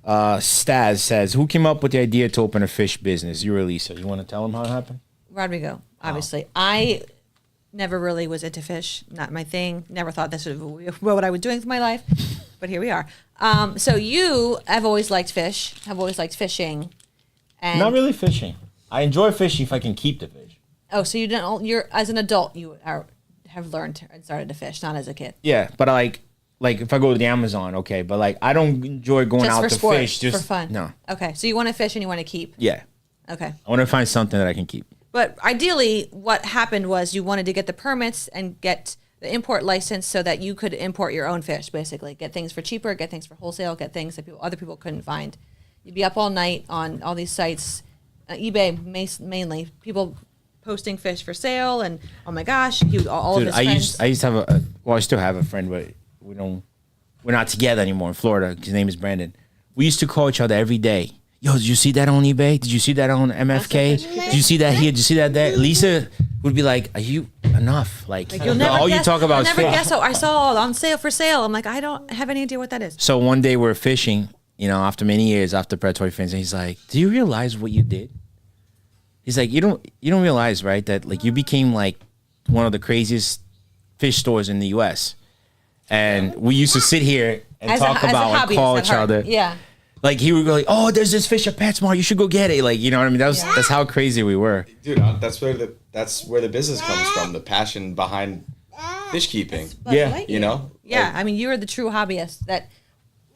Staz says, who came up with the idea to open a fish business? You or Lisa? You want to tell them how it happened? Rodrigo, obviously. I never really was into fish. Not my thing. Never thought this was what I was doing with my life. But here we are. So you have always liked fish, have always liked fishing. And Not really fishing. I enjoy fishing if I can keep the fish. Oh, so you don't, you're, as an adult, you have learned and started to fish, not as a kid. Yeah, but like if I go to the Amazon, okay. But like I don't enjoy going Just out for to sport, fish. Just for fun. No. Okay, so you want to fish and you want to keep. Yeah. Okay. I want to find something that I can keep. But ideally, what happened was you wanted to get the permits and get the import license so that you could import your own fish, basically. Get things for cheaper, get things for wholesale, get things that other people couldn't find. You'd be up all night on all these sites, eBay mainly, people posting fish for sale, and oh my gosh, all Dude, of his friends. I used to have I still have a friend, but we're not together anymore in Florida. His name is Brandon. We used to call each other every day. Yo, did you see that on eBay? Did you see that on MFK? Did you see that here? Did you see that there? Lisa would be like, are you enough? Like You'll never all guess, you talk about is you'll never fish. guess. Oh, I saw on sale for sale. I'm like, I don't have any idea what that is. So one day we're fishing, after many years after Predatory Fins, and he's like, do you realize what you did? He's like, you don't realize, right, that like you became like one of the craziest fish stores in the US. And we used to sit here and talk about and call each other. Yeah. Like he would go like, oh, there's this fish at PetSmart, you should go get it. Like, you know what I mean? That's how crazy we were. Dude, that's where the business comes from, the passion behind fish keeping. Yeah. You know? Yeah, Like, I mean, you were the true hobbyist that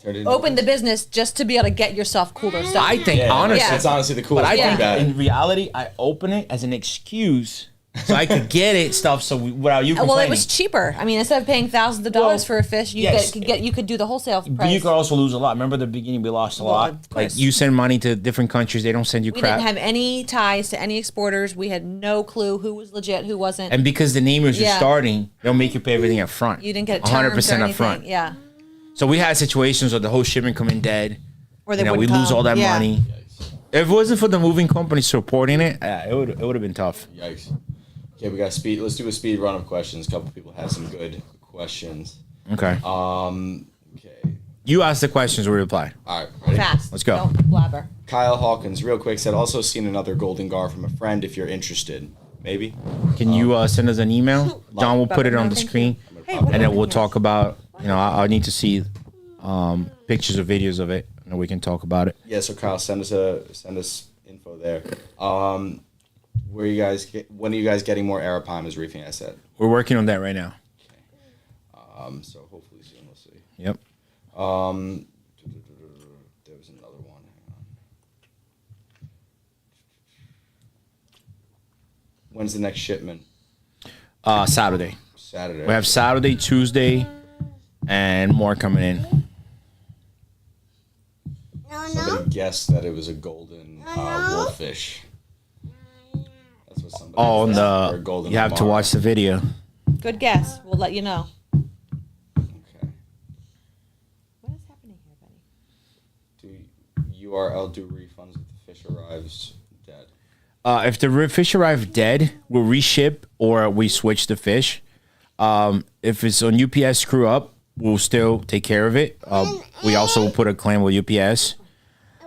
turned it into- opened the business just to be able to get yourself cooler stuff. I think, Yeah, honestly, Yeah. that's honestly the coolest but I part think about it. in reality, I open it as an excuse so I could get it stuff without you complaining. well, it was cheaper. I mean, instead of paying thousands of dollars for a fish, yes. you could do the wholesale price. But you could also lose a lot. Remember the beginning, we lost a lot. of Like course. you send money to different countries, they don't send you We crap. didn't have any ties to any exporters. We had no clue who was legit, who wasn't. And because the name is just Yeah. starting, they'll make you pay everything up front. You didn't get 100% terms or up front. anything. Yeah. So we had situations where the whole shipment come in dead. Or they we wouldn't lose come. all that Yeah. money. If it wasn't for the moving company supporting it, it would have been tough. Yikes. Okay, we got speed. Let's do a speed run of questions. A couple people had some good questions. Okay. Okay. You ask the questions, we reply. All right, ready? Fast. Let's go. Don't blabber. Kyle Hawkins, real quick, said also seen another golden gar from a friend. If you're interested, maybe. Can you send us an email? John will put it on the screen, and then we'll talk about. I need to see pictures or videos of it, and we can talk about it. Yeah, so Kyle, send us info there. When are you guys getting more Arapimas reefing? I said. We're working on that right now. So hopefully soon we'll see. Yep. There was another one. Hang on. When's the next shipment? Saturday. Saturday. We have Saturday, Tuesday, and more coming in. Somebody guessed that it was a golden wolffish. That's what somebody. Oh, guessed. Or and a golden you have to lamar. watch the video. Good guess. We'll let you know. Okay. What is happening here, buddy? URL do refunds if the fish arrives dead. If the fish arrive dead, we'll reship or we switch the fish. If it's on UPS screw up, we'll still take care of it. We also will put a claim with UPS.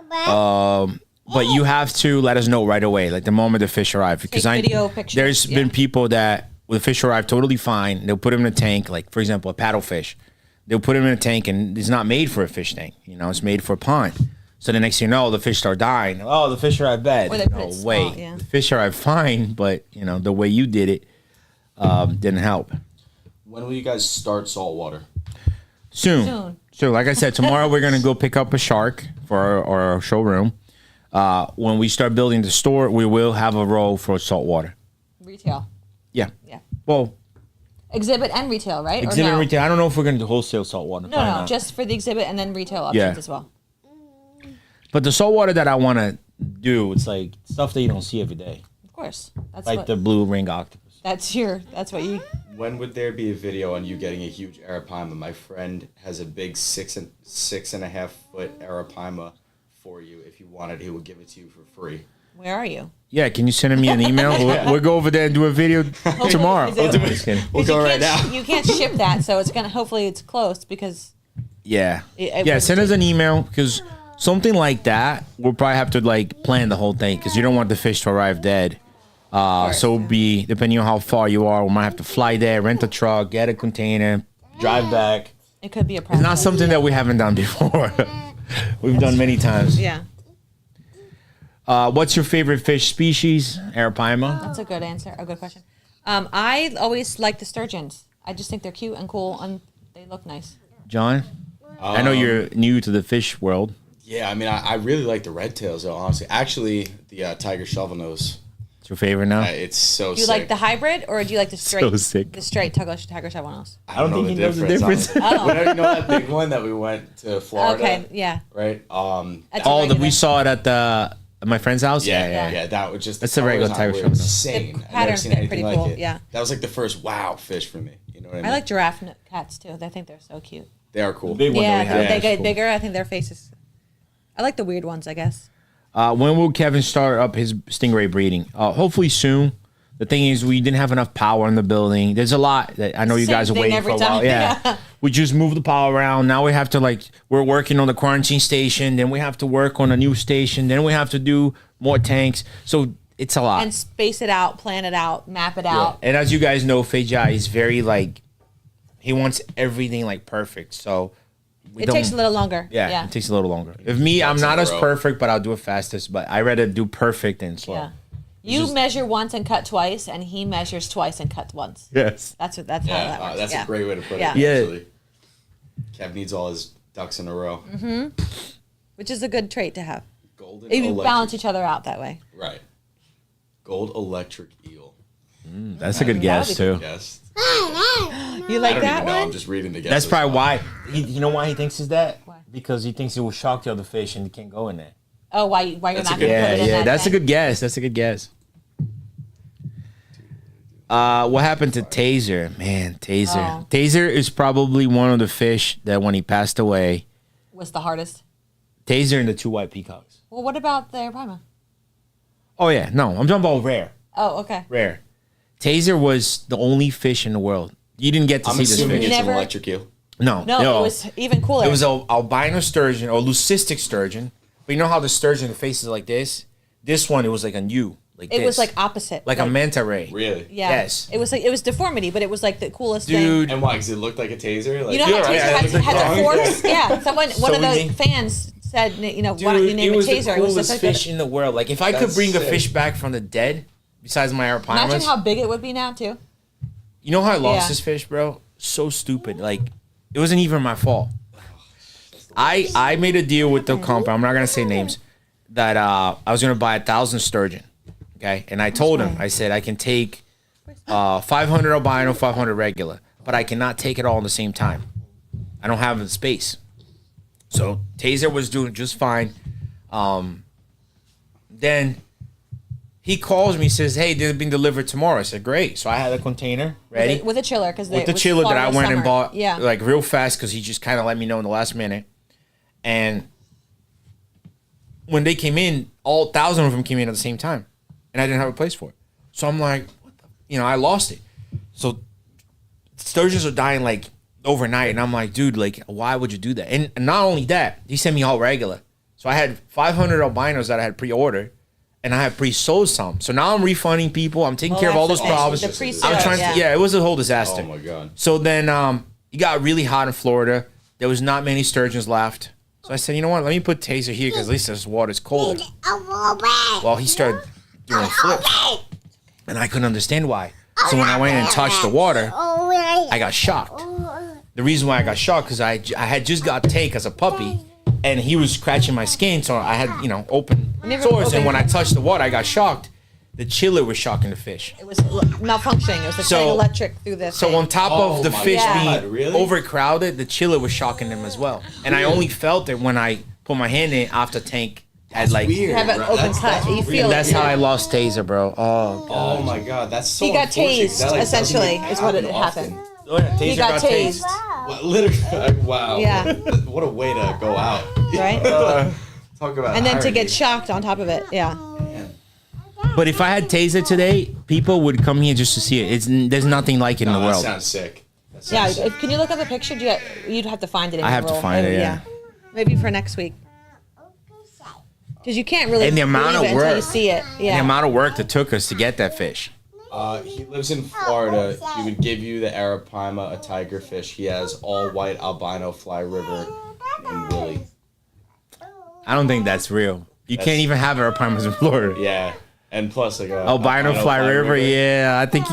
But you have to let us know right away, like the moment the fish arrive, because Take video pictures, there's been people that when the fish arrive totally fine, they'll put them in a tank, like for example a paddlefish. They'll put him in a tank and it's not made for a fish tank. It's made for a pond. So the next thing you know, the fish start dying. Oh, the fish arrived bad. Or they put it small, wait, yeah. the fish arrived fine, but the way you did it didn't help. When will you guys start saltwater? Soon. So like I said, tomorrow we're gonna go pick up a shark for our showroom. When we start building the store, we will have a row for saltwater. Retail. Yeah. Yeah. Well, Exhibit and retail, right? exhibit or no? and retail. I don't know if we're gonna do wholesale saltwater. No, Probably no, not. just for the exhibit and then retail options Yeah. as well. But the saltwater that I want to do, it's like stuff that you don't see every day, Of course. That's like what, the blue ring octopus. that's what you. When would there be a video on you getting a huge Arapaima? My friend has a big 6.5 foot Arapaima for you. If you wanted, he would give it to you for free. Where are you? Yeah, can you send me an email? We'll go over there and do a video tomorrow. Is it- Just kidding. We'll go right now. You can't ship that, so it's gonna. Hopefully, it's close because. Yeah. It Yeah, was- send us an email because something like that, we'll probably have to like plan the whole thing because you don't want the fish to arrive dead. So it'll be, depending on how far you are, we might have to fly there, rent a truck, get a container, drive back. It could be a It's problem. not something that we haven't done before. We've done many times. Yeah, What's your favorite fish species? Arapaima. that's a good answer. A good question. I always like the sturgeons. I just think they're cute and cool, and they look nice. John? I know you're new to the fish world. Yeah, I mean, I really like the red tails, though, honestly. Actually, the tiger shovelnose, It's your favorite now? it's so Do you sick. like the hybrid or do you like the straight? So sick. The straight tiger shovelnose. I don't think know he knows the honestly. Oh. Whenever, you know that big one that we went to Florida, Okay, yeah. right? That's a Oh, that regular. we saw it at my friend's house? Yeah, that was just That's a regular tiger were shovelnose. insane. The I've never pattern's seen get anything pretty like cool, it. yeah. That was like the first wow fish for me. You know what I mean? I like giraffe cats too. I think they're so cute. They are cool. Big one Yeah, that we have. they is get cool. bigger. I think their faces. I like the weird ones, I guess. When will Kevin start up his stingray breeding? Hopefully soon. The thing is, we didn't have enough power in the building. There's a lot that I know you Same guys are thing waiting every for a while. time. Yeah. Yeah. We just moved the power around. Now we have to we're working on the quarantine station. Then we have to work on a new station. Then we have to do more tanks. So it's a lot. And space it out, plan it out, map it out. And as you guys know, Fejai is very he wants everything perfect. So It takes a little longer. Yeah, it takes a little longer. If me, I'm Ducks in not a as row. perfect, but I'll do it fastest. But I rather do perfect and slow. Yeah. You measure once and cut twice, and he measures twice and cuts once. Yes. That's how that Yeah, works. that's yeah. a great way to put Yeah. it. Yeah. Actually. Kev needs all his ducks in a row. Which is a good trait to have. Golden You electric. balance each other out that way. Right. Gold electric eel. That's a good guess too. Yes. You I like don't that even know. I'm one? just reading the guesses. That's probably why. You know why he thinks it's that? Why? Because he thinks it will shock the other fish and it can't go in there. Oh, why you're That's not a good- going to put it in that That's a thing? good guess. That's a good guess. What happened to Taser? Man, Taser. Oh. Taser is probably one of the fish that when he passed away, Was the hardest. Taser and the two white peacocks. Well, what about the Arapaima? Oh yeah, no, I'm talking about rare. Oh, okay. Rare. Taser was the only fish in the world. You didn't get to I'm see this assuming fish. it's Never- an electric eel. No, No, it was even cooler. It was a albino sturgeon or leucistic sturgeon. But you know how the sturgeon, the face is like this? This one, it was like a U. Like it this. was like opposite. Like a manta ray. Really? Yeah. Yes. It was like, it was deformity, but it was like the coolest Dude. thing. And why? Because it looked like a taser? Like, You know how Yeah, Taser right. had the forks? Yeah. One So of the we named- fans said, you know, Dude, why don't you name it it was Taser? the It was coolest such a fish in the world. Like, if I could That's bring a sick. fish back from the dead, besides my arapaima, Imagine how big it would be now, too. you know how I lost Yeah. this fish, bro? So stupid. Like, it wasn't even my fault. I made a deal with the company. I'm not gonna say names. That I was gonna buy 1,000 sturgeon. Okay, and I told him, I said I can take 500 albino, 500 regular, but I cannot take it all in the same time. I don't have the space. So Taser was doing just fine. Then he calls me, says, "Hey, they're being delivered tomorrow." I said, "Great." So I had a container ready With a chiller. with the chiller that I went and bought, Yeah. like real fast, because he just kind of let me know in the last minute. And when they came in, all 1,000 of them came in at the same time, and I didn't have a place for it. So I'm like, what the? I lost it. So sturgeons are dying like overnight, and I'm like, dude, like, why would you do that? And not only that, he sent me all regular. So I had 500 albinos that I had pre-ordered, and I had pre-sold some. So now I'm refunding people. I'm taking care of all those problems. The pre-sale, I'm trying to, yeah, it was a whole disaster. Oh my God. So then it got really hot in Florida. There was not many sturgeons left. So I said, you know what? Let me put Taser here because at least this water's colder. Well, he started doing flips, and I couldn't understand why. So when I went and touched the water, I got shocked. The reason why I got shocked because I had just got take as a puppy, and he was scratching my skin, so I had open sores. And when I touched the water, I got shocked. The chiller was shocking the fish. It was malfunctioning. It was like electric through this. So on top of the my fish God, being really? overcrowded, the chiller was shocking them as well. And I only felt it when I put my hand in after tank had like. Weird. You have an open cut. You feel That's it. how I lost Taser, bro. Oh, God. Oh my God, that's so He got unfortunate, 'cause tased, that, like, doesn't essentially, even is what it happen happened. often. Oh, yeah, He Taser got tased. What, literally, wow. Yeah. What a way to go out. Right? Talk about And then to irony. get shocked on top of it. Yeah. But if I had Taser today, people would come here just to see it. There's nothing like it in No, the that world. sounds sick. That Yeah. sounds sick. Can you look up a picture? You'd have to find it in I your have to roll. find it, yeah. Maybe for next week. Because you can't really And the amount believe of it until you work. see it. The Yeah. amount of work that took us to get that fish. He lives in Florida. He would give you the arapaima, a tiger fish. He has all white albino fly river named Willie. I don't think that's real. You can't even have arapaimas in Florida. Yeah, and plus like a Albino fly river, yeah. I think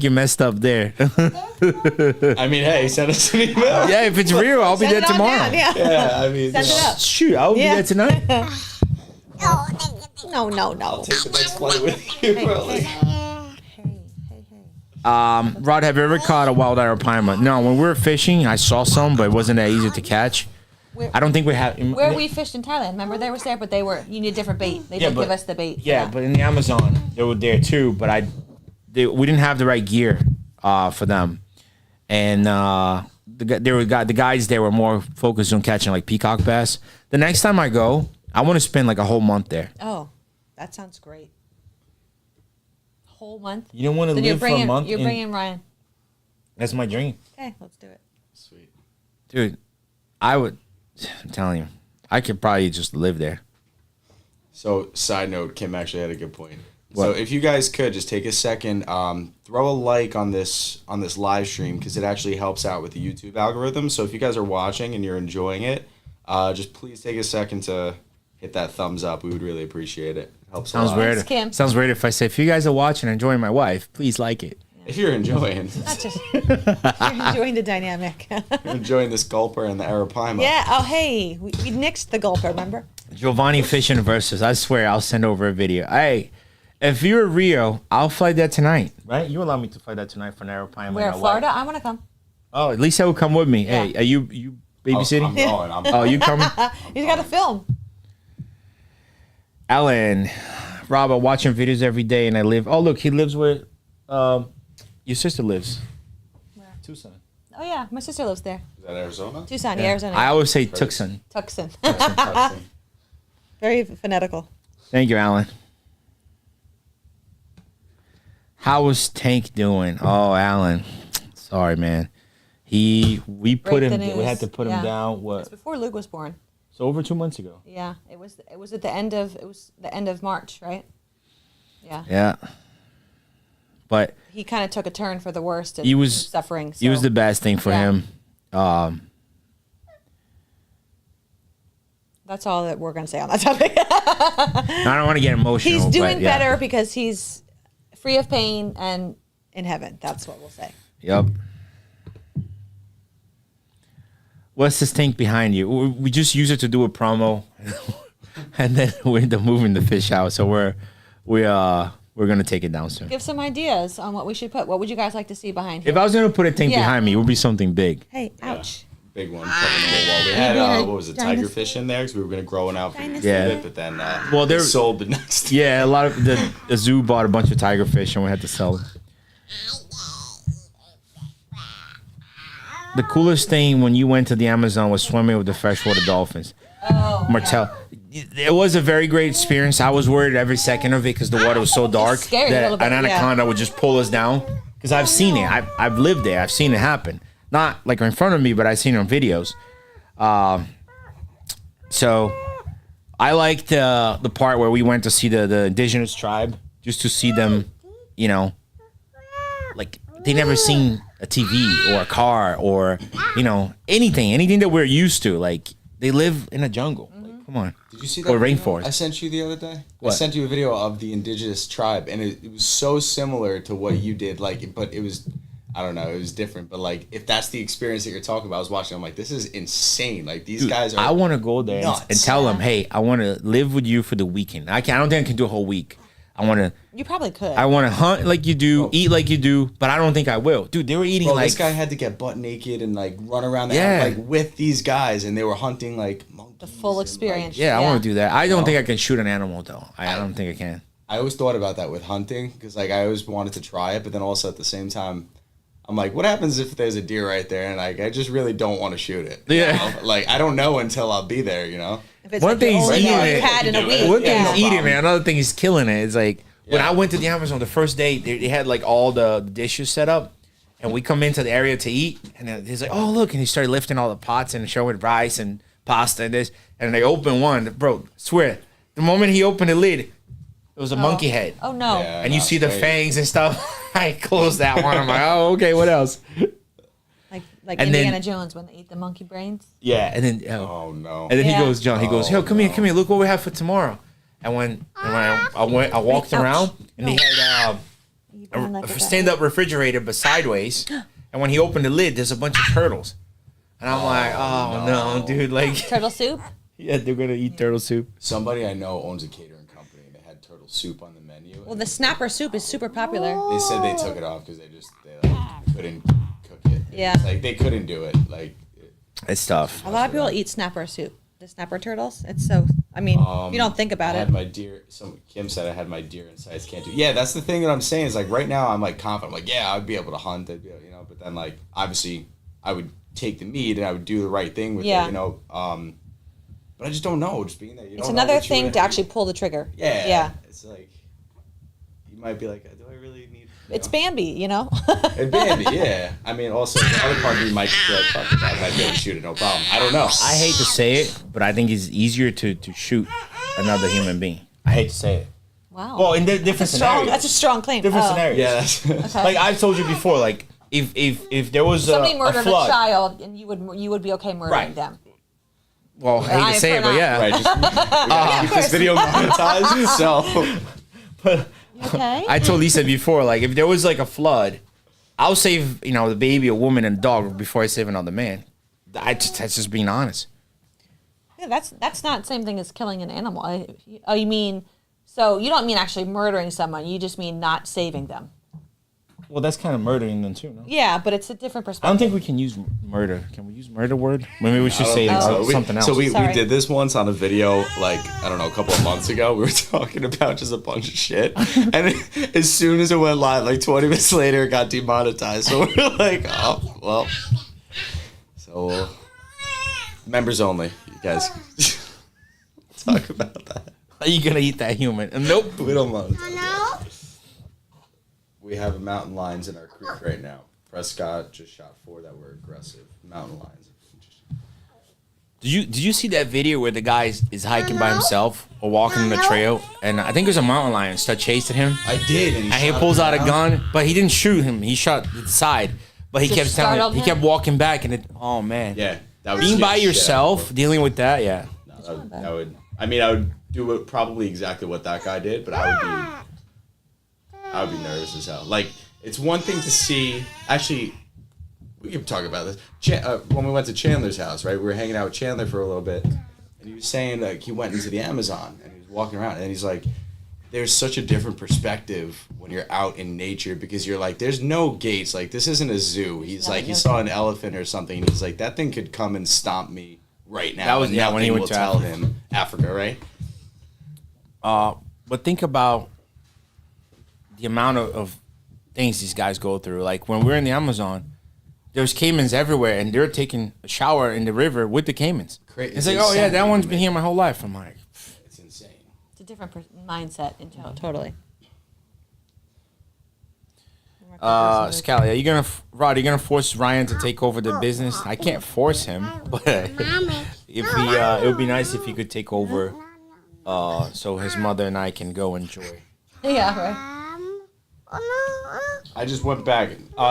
you messed up there. I mean, hey, send us an email. Yeah, if it's real, I'll be Send there it on tomorrow. down, yeah. Yeah, I mean, Send it up. Shoot, I'll Yeah. be there tonight. No. take the next flight with you, probably. Rod, have you ever caught a wild arapaima? No, when we were fishing, I saw some, but it wasn't that easy to catch. I don't think we have. Where we fished in Thailand, remember they were there, but you need different bait. They Yeah, didn't but- give us the bait. Yeah, but in the Amazon, they were there too. But we didn't have the right gear for them, and the guys there were more focused on catching like peacock bass. The next time I go, I want to spend like a whole month there. Oh, that sounds great. Whole month. You don't want to Then live for a month. You're bringing Ryan. That's my dream, Okay, let's do it. Sweet. dude. I'm telling you, I could probably just live there. So, side note, Kim actually had a good point. What? So, if you guys could just take a second, throw a like on this live stream because it actually helps out with the YouTube algorithm. So, if you guys are watching and you're enjoying it, just please take a second to hit that thumbs up. We would really appreciate it. It helps Sounds a lot. weird. Thanks, Kim. Sounds weird if I say if you guys are watching and enjoying my wife, please like it. If you're enjoying, Not just you're enjoying the dynamic. you're enjoying this gulper and the arapaima. Yeah. Oh, hey, we nixed the gulper. Remember? Giovanni Fishing versus. I swear, I'll send over a video. Hey, if you're Rio, I'll fly that tonight. Right? You allow me to fly that tonight for Arapaima. Where Florida? I want to come. Oh, at least I will come with me. Yeah. Hey, are you I'm babysitting? going. Oh, you coming? He's got to film. Alan, Rob, I'm watching videos every day, and I live. Oh, look, he lives where your sister lives. Where? Tucson. Oh yeah, my sister lives there. Is that Arizona? Tucson, yeah, Arizona. I always say Tucson. Tucson. Tucson. Very phonetical. Thank you, Alan. How was Tank doing? Oh, Alan. Sorry, man. We put Break him. the We had news. to put Yeah. him down. It's What? before Luke was born. So over 2 months ago. Yeah, it was at the end of March, right? Yeah. Yeah. But He kind of took a turn for the worst and he was suffering. He was so- the best thing for Yeah. him. That's all that we're going to say on that topic. I don't want to get emotional. He's doing but yeah. better because he's free of pain and in heaven. That's what we'll say. Yep. What's this tank behind you? We just use it to do a promo, and then we're moving the fish out. So we're gonna take it down soon. Give some ideas on what we should put. What would you guys like to see behind If here? I was gonna put a tank Yeah. behind me, it would be something big. Hey, ouch. Big one covering the whole wall. We had what was it, tiger fish in there because we were gonna grow one out for Yeah. it, but then Well, they they're- sold the next. Yeah, a lot of the zoo bought a bunch of tiger fish, and we had to sell them. The coolest thing when you went to the Amazon was swimming with the freshwater dolphins. Oh, Martel. It was a very great experience. I was worried every second of it because the water was so dark scary a that little bit, an anaconda would just pull us down. Because I've seen it. I've lived there. I've seen it happen. Not like in front of me, but I've seen it on videos. So I liked the part where we went to see the indigenous tribe, just to see them, you know, like they never seen a TV or a car or, you know, anything that we're used to. Like they live in a jungle. Like, come on. Did you see that Or video rainforest. I sent you the other day? What? I sent you a video of the indigenous tribe, and it was so similar to what you did. Like, but it was, I don't know, it was different. But like, if that's the experience that you're talking about, I was watching. I'm like, this is insane. Like these Dude, guys are. I want to go there and nuts. tell them, hey, I want to live with you for the weekend. I don't think I can do a whole week. I want You probably could. to hunt like you do, Oh. eat like you do, but I don't think I will. Dude, they were eating Bro, like this guy had to get butt naked and like run around the Yeah. house, like with these guys, and they were hunting like monkeys. the full and, like, experience. yeah, I want to do that. I don't No. think I can shoot an animal though. I don't think I can. I always thought about that with hunting because like I always wanted to try it, but then also at the same time, I'm like, what happens if there's a deer right there and like I just really don't want to shoot it? you Yeah. know? Like I don't know until I'll be there, you know. If it's One like thing the he's only eating one it. you've had in a You week. do it. One thing Yeah. he's eating, problem. man. Another thing he's killing it. It's like when Yeah. I went to the Amazon the first day, they had like all the dishes set up, and we come into the area to eat, and then he's like, "Oh look!" and he started lifting all the pots and showing rice and pasta and this, and they opened one, bro. Swear, the moment he opened the lid, it was a monkey head, Oh no. Yeah. and you no, see the it's fangs and stuff. I closed that one. I'm like, "Oh, okay, what else?" Like And then- Indiana Jones when they eat the monkey brains. Yeah, and then Oh no. And then Yeah. he goes, John. He goes, Oh, "Yo, come here, no. come here. Look what we have for tomorrow." And when I walked Ouch. around, and he had You don't like a that. stand-up refrigerator, but sideways. And when he opened the lid, there's a bunch of turtles. And I'm like, "Oh no, dude! Like, Turtle soup. yeah, they're gonna eat turtle soup." Somebody I know owns a catering company. They had turtle soup on the menu. Well, the snapper soup is super popular. They said they took it off because they like, couldn't cook it. Yeah. It's like they couldn't do it. Like It's tough. A lot of people eat snapper soup. The snapper turtles. It's so. I mean, you don't think about I it. had my deer. Kim said I had my deer in sights. Can't do. Yeah, that's the thing that I'm saying is like right now I'm like confident. I'm like yeah, I'd be able to hunt. I'd be able, you know. But then like obviously I would take the meat and I would do the right thing with Yeah. it. You know. But I just don't know. Just being there. You It's don't know another what you thing would- to actually pull the trigger. Yeah. Yeah. It's like you might be like, do I really need? you It's know? Bambi, you know. And Bambi, yeah. I mean, also the other part of me might just be like, fuck it, I'd be able to shoot it, no problem. I don't know. I hate to say it, but I think it's easier to shoot another human being. I hate to say it. Wow. Well, in different scenarios. That's a strong claim. different Oh. scenarios. Yeah, that's, Like I've told you before, like if there was Somebody a murdered a flood, child, and you would be okay murdering Right. them. well, I hate I to say it, but forgot. yeah. right. Just, we gotta keep this video monetized. So But You okay? I told Lisa before, like if there was like a flood, I'll save the baby, a woman, and a dog before I save another man. That's just being honest. Yeah, that's not the same thing as killing an animal. Oh, you mean? So you don't mean actually murdering someone. You just mean not saving them. Well, that's kind of murdering them too, no? Yeah, but it's a different I perspective. don't think we can use murder. Can we use murder word? Maybe we should I don't say think so. something else. So we Sorry. did this once on a video, like I don't know, a couple of months ago. We were talking about just a bunch of shit, and as soon as it went live, like 20 minutes later, it got demonetized. So we're like, oh well. So members only, you guys. Talk about that. Are you gonna eat that human? Nope. We don't monetize. We have mountain lions in our creek right now. Prescott just shot 4 that were aggressive mountain lions. Did you see that video where the guy is hiking by himself or walking on the trail, and I think it was a mountain lion start chasing him? I did, And he pulls out a gun, but he didn't shoot him. He shot the side, but he kept telling, he kept walking back, and oh man, yeah, that was being by shit. yourself, dealing with that, yeah. No, that would. I mean, I would do it probably exactly what that guy did, but I would be nervous as hell. Like, it's one thing to see. Actually, we can talk about this. When we went to Chandler's house, right? We were hanging out with Chandler for a little bit, and he was saying like he went into the Amazon and he was walking around, and he's like, "There's such a different perspective when you're out in nature because you're like, there's no gates. Like this isn't a zoo." He's like, he saw an elephant or something, and he's like, that thing could come and stomp me right now. That was when he went to tell him Africa, right? But think about the amount of things these guys go through. Like when we're in the Amazon, there's caimans everywhere, and they're taking a shower in the river with the caimans. It's like, oh yeah, that one's been here my whole life. I'm like, it's insane. It's a different mindset. Totally. Scally, are you gonna Rod? Are you gonna force Ryan to take over the business? I can't force him, but if he, it would be nice if he could take over, so his mother and I can go enjoy. Yeah, right. I just went back.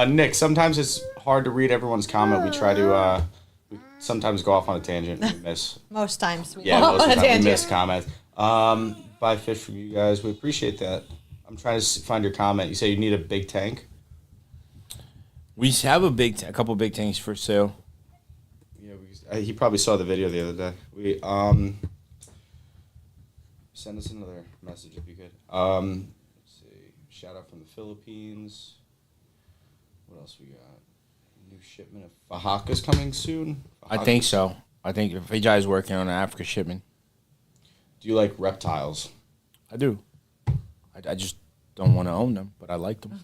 Nick, sometimes it's hard to read everyone's comment. We try to we sometimes go off on a tangent. We miss. Most times we Yeah, go most on of a the time we tangent. miss comments. Buy fish from you guys. We appreciate that. I'm trying to find your comment. You say you need a big tank. We have a couple big tanks for sale. Yeah, he probably saw the video the other day. We send us another message if you could. Let's see. Shout out from the Philippines. What else we got? New shipment of Fahaka's coming soon. I think so. I think Vijay is working on an Africa shipment. Do you like reptiles? I do. I just don't want to own them, but I like them.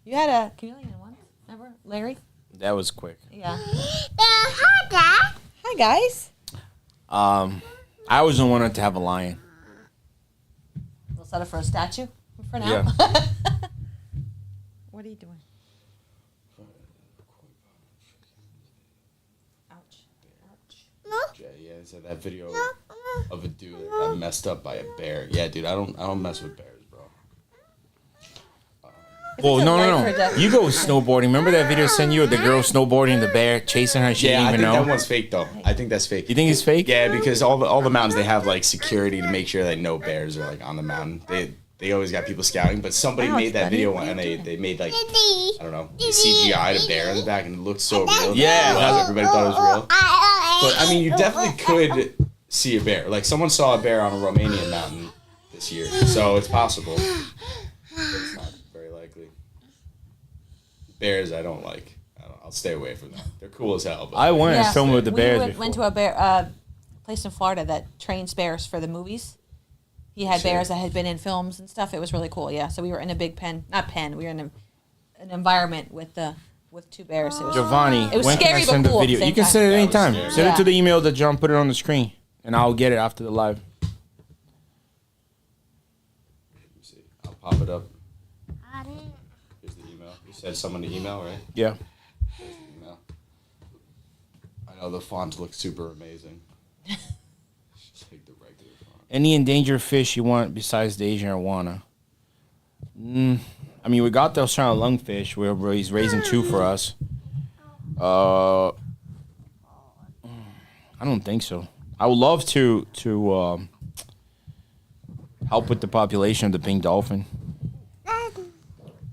You had a chameleon once, remember, Larry? That was quick. Yeah. Hi guys. I always wanted to have a lion. We'll set it for a statue for now. Yeah. What are you doing? Ouch. Yeah, so that video of a dude that got messed up by a bear. Yeah, dude, I don't mess with bears, bro. Well, it's a life or no. death- You go snowboarding. Remember that video I sent you of the girl snowboarding, the bear chasing her? She Yeah, I didn't think even know. that one's fake though. I think that's fake. You think it's fake? Yeah, because all the mountains they have like security to make sure that no bears are like on the mountain. They always got people scouting, but somebody Wow, made it's that funny. video What are and you they made like I don't know, they CGI'd a bear in the back and it looked so real. Yeah. Everybody thought it was real. But I mean, you definitely could see a bear. Like someone saw a bear on a Romanian mountain this year, so it's possible. But it's not very likely. Bears, I don't like. I'll stay away from them. They're cool as hell. But I went and filmed with the bears We before. went to a bear place in Florida that trains bears for the movies. He had bears that had been in films and stuff. It was really cool. Yeah, so we were in a big we were in an environment with two bears. It was, Giovanni, it was when scary can I send but cool. the at the video? same You can time. send it That was anytime. scary. Send it Yeah. to the email that John put it on the screen, and I'll get it after the live. Let me see. I'll pop it up. Here's the email. You said someone to email, right? Yeah. Here's the email. I know the font looks super amazing. It's just like the regular font. Any endangered fish you want besides the Asian arowana? I mean, we got the Australian lungfish where he's raising 2 for us. I don't think so. I would love to help with the population of the pink dolphin.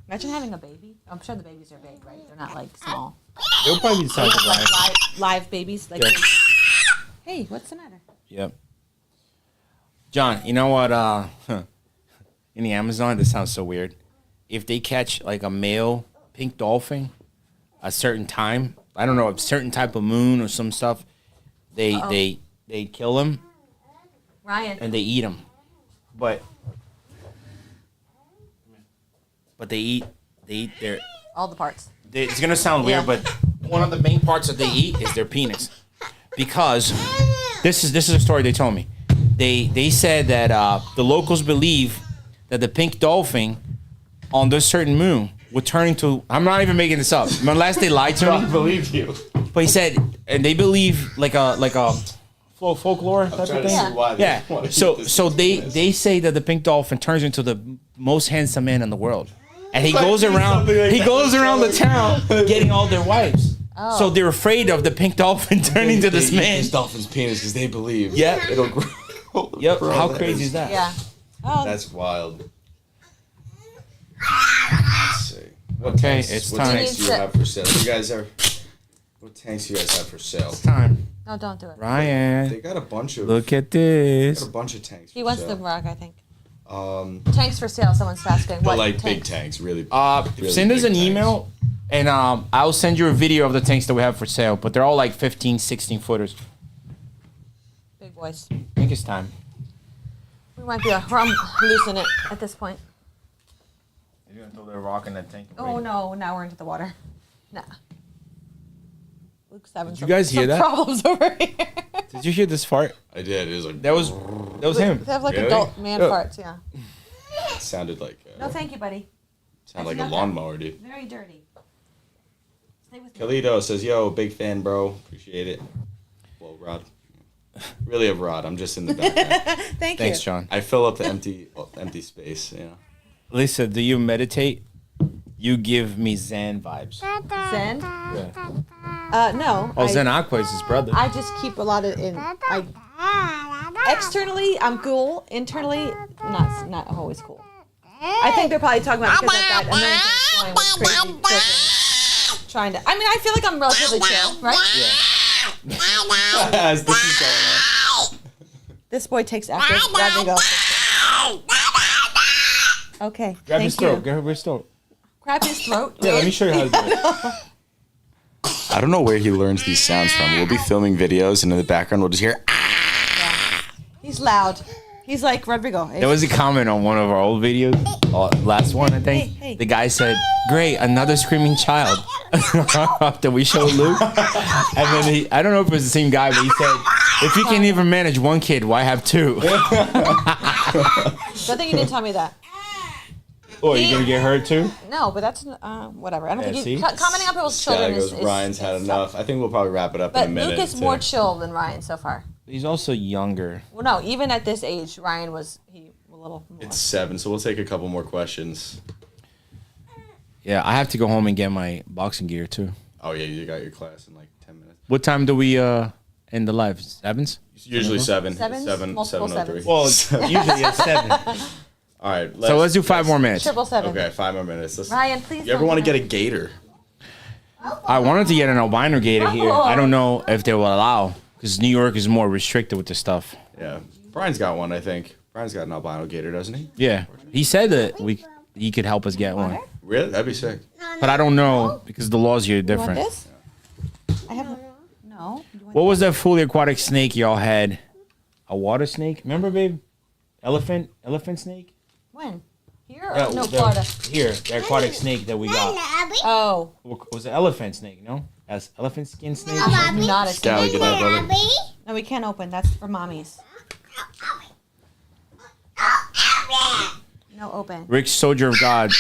Imagine having a baby. I'm sure the babies are big, right? They're not like small. They'll probably be the size of Like Ryan. live babies. Like, Yeah. hey, what's the matter? Yep. John, you know what? In the Amazon, this sounds so weird. If they catch like a male pink dolphin, a certain time, I don't know, a certain type of moon or some stuff, they kill him Ryan. and they eat him. But they eat their. All the parts. It's gonna sound weird, Yeah. but one of the main parts that they eat is their penis, because this is a story they told me. They said that the locals believe that the pink dolphin on this certain moon will turn into. I'm not even making this up. Remember last they lied to I me, believe you. but he said, and they believe like a folklore type of Trying to thing. see why they Yeah. wanna use So this so they penis. they say that the pink dolphin turns into the most handsome man in the world, and he Like, goes do around. something like He that. goes around the town getting all their wives. Oh. So they're afraid of the pink dolphin turning to They this eat man. this dolphin's penis because they believe. Yeah. It'll grow. Yep. grow How legs. crazy is that? Yeah. Oh, That's wild. Let's see. What Okay, tanks, it's what time. tanks do you have for sale? You guys are. What tanks do you guys have for sale? Time. no, don't do it. They Ryan, got a bunch of. look at They this. got a bunch of tanks. He for wants sale. the rug, I think. Tanks For sale, someone's asking. but What like big tanks? tanks, really. really Send us big an tanks. email, and I'll send you a video of the tanks that we have for sale. But they're all like 15, 16 footers. Big boys. I think it's time. We might be losing it at this point. You're gonna throw the rock in that tank. Oh no! Now we're into the water. Nah. Luke's having you guys hear some that? problems over here. Did you hear this fart? I did. It was like. That was him. They have like Really? adult man Yeah. farts. Yeah. It sounded like. No, thank you, buddy. Sounded like That's a not lawnmower, dude. Very dirty. Stay with me. Khalito says, "Yo, big fan, bro. Appreciate it." Well, Rod. Really of Rod. I'm just in the background. Thank Thanks, you. John. I fill up the empty space. You know. Lisa, do you meditate? You give me Zen vibes. Zen? Yeah. No. Oh, Zen Aqua is his brother. I just keep a lot of in. Externally, I'm cool. Internally, not always cool. I think they're probably talking about because I've got a million things going with crazy children. Trying to. I mean, I feel like I'm relatively chill, right? As this is going on. This boy takes after Rodrigo. Okay. Grab thank his throat. you. Grab his throat. Grab his throat. Yeah, let me show you how to do it. I don't know where he learns these sounds from. We'll be filming videos, and in the background, we'll just hear. He's loud. He's like Rodrigo. There was a comment on one of our old videos, last one I think. Hey. The guy said, "Great, another screaming child." After we showed Luke, and then I don't know if it was the same guy, but he said, "If you can even manage one kid, why have two?" Good thing you didn't tell me that. Oh, you gonna get hurt too? No, but that's whatever. I don't Yeah, think see? commenting on people's Guy children goes, is Ryan's had is enough. I think we'll probably wrap it up But in a minute. Luke is more chill than Ryan so far. He's also younger. Well, no, even at this age, Ryan was a little more. It's 7, so we'll take a couple more questions. Yeah, I have to go home and get my boxing gear too. Oh yeah, you got your class in like 10 minutes. What time do we end the live? Sevens? It's usually 7. Sevens? 7, Multiple 7:03. Well, usually it's 7. All right. So let's do 5 more minutes. 777. Okay, 5 more minutes. Ryan, please. You ever don't want to do get a gator? I wanted to get an albino gator here. I don't know if they will allow, because New York is more restricted with the stuff. Yeah. Brian's got one, I think. Brian's got an albino gator, doesn't he? Yeah, he said that he could help us get one, Really? That'd be sick. but I don't know because the laws here are You want different. this? I have. No. You want What was that fully aquatic snake y'all had? A water snake? Remember, babe? Elephant snake? when? Here or Yeah, no, the- Florida? Here, the aquatic snake that we got. Oh, Was it elephant snake? No, that's elephant skin snake. not a Scally, snake. get that, brother. No, we can't open. That's for mommies. No open. Rick, soldier of God.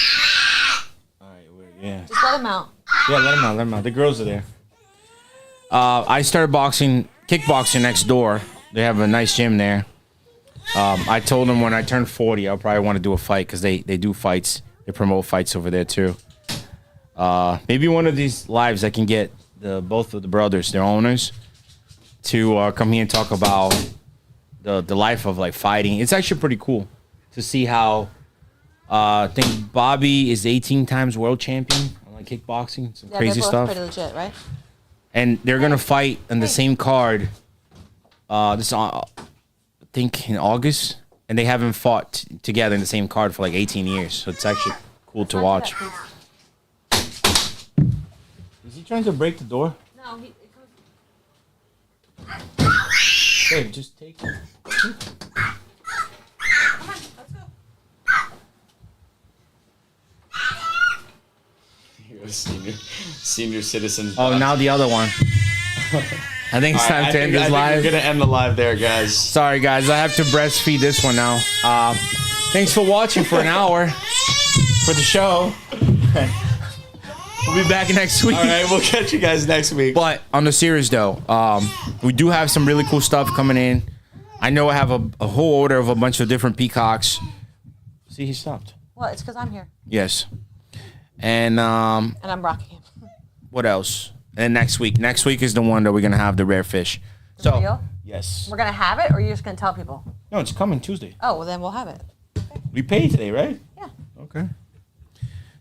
All right, yeah. Just let him out. Yeah, let them out. Let them out. The girls are there. I started kickboxing next door. They have a nice gym there. I told them when I turn 40, I'll probably want to do a fight because they do fights. They promote fights over there too. Maybe one of these lives I can get both of the brothers, their owners, to come here and talk about the life of like fighting. It's actually pretty cool to see how. I think Bobby is 18 times world champion on like kickboxing, some Yeah, crazy they're both stuff. pretty legit, right? And they're gonna fight on the same card. I think in August, and they haven't fought together in the same card for like 18 years. So it's actually cool to watch. Is he trying to break the door? No, it goes. Babe, just take it. Come on, let's go. You're a senior citizen. Oh, now the other one. I think it's time to end this live. We're gonna end the live there, guys. Sorry, guys. I have to breastfeed this one now. Thanks for watching for an hour for the show. We'll be back next week. All right, we'll catch you guys next week. But on the series though, we do have some really cool stuff coming in. I know I have a whole order of a bunch of different peacocks. See, he stopped. Well, it's because I'm here. Yes. And I'm rocking him. what else? And next week is the one that we're gonna have the rare fish. So Real? yes. We're going to have it, or you're just going to tell people? No, it's coming Tuesday. Oh, well, then we'll have it. We paid today, right? Yeah. Okay.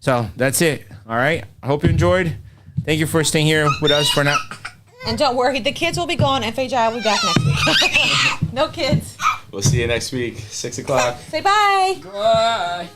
So that's it. All right. I hope you enjoyed. Thank you for staying here with us for now. And don't worry, the kids will be gone. FHI will be back next week. No kids. We'll see you next week, 6 o'clock. Say bye. Bye.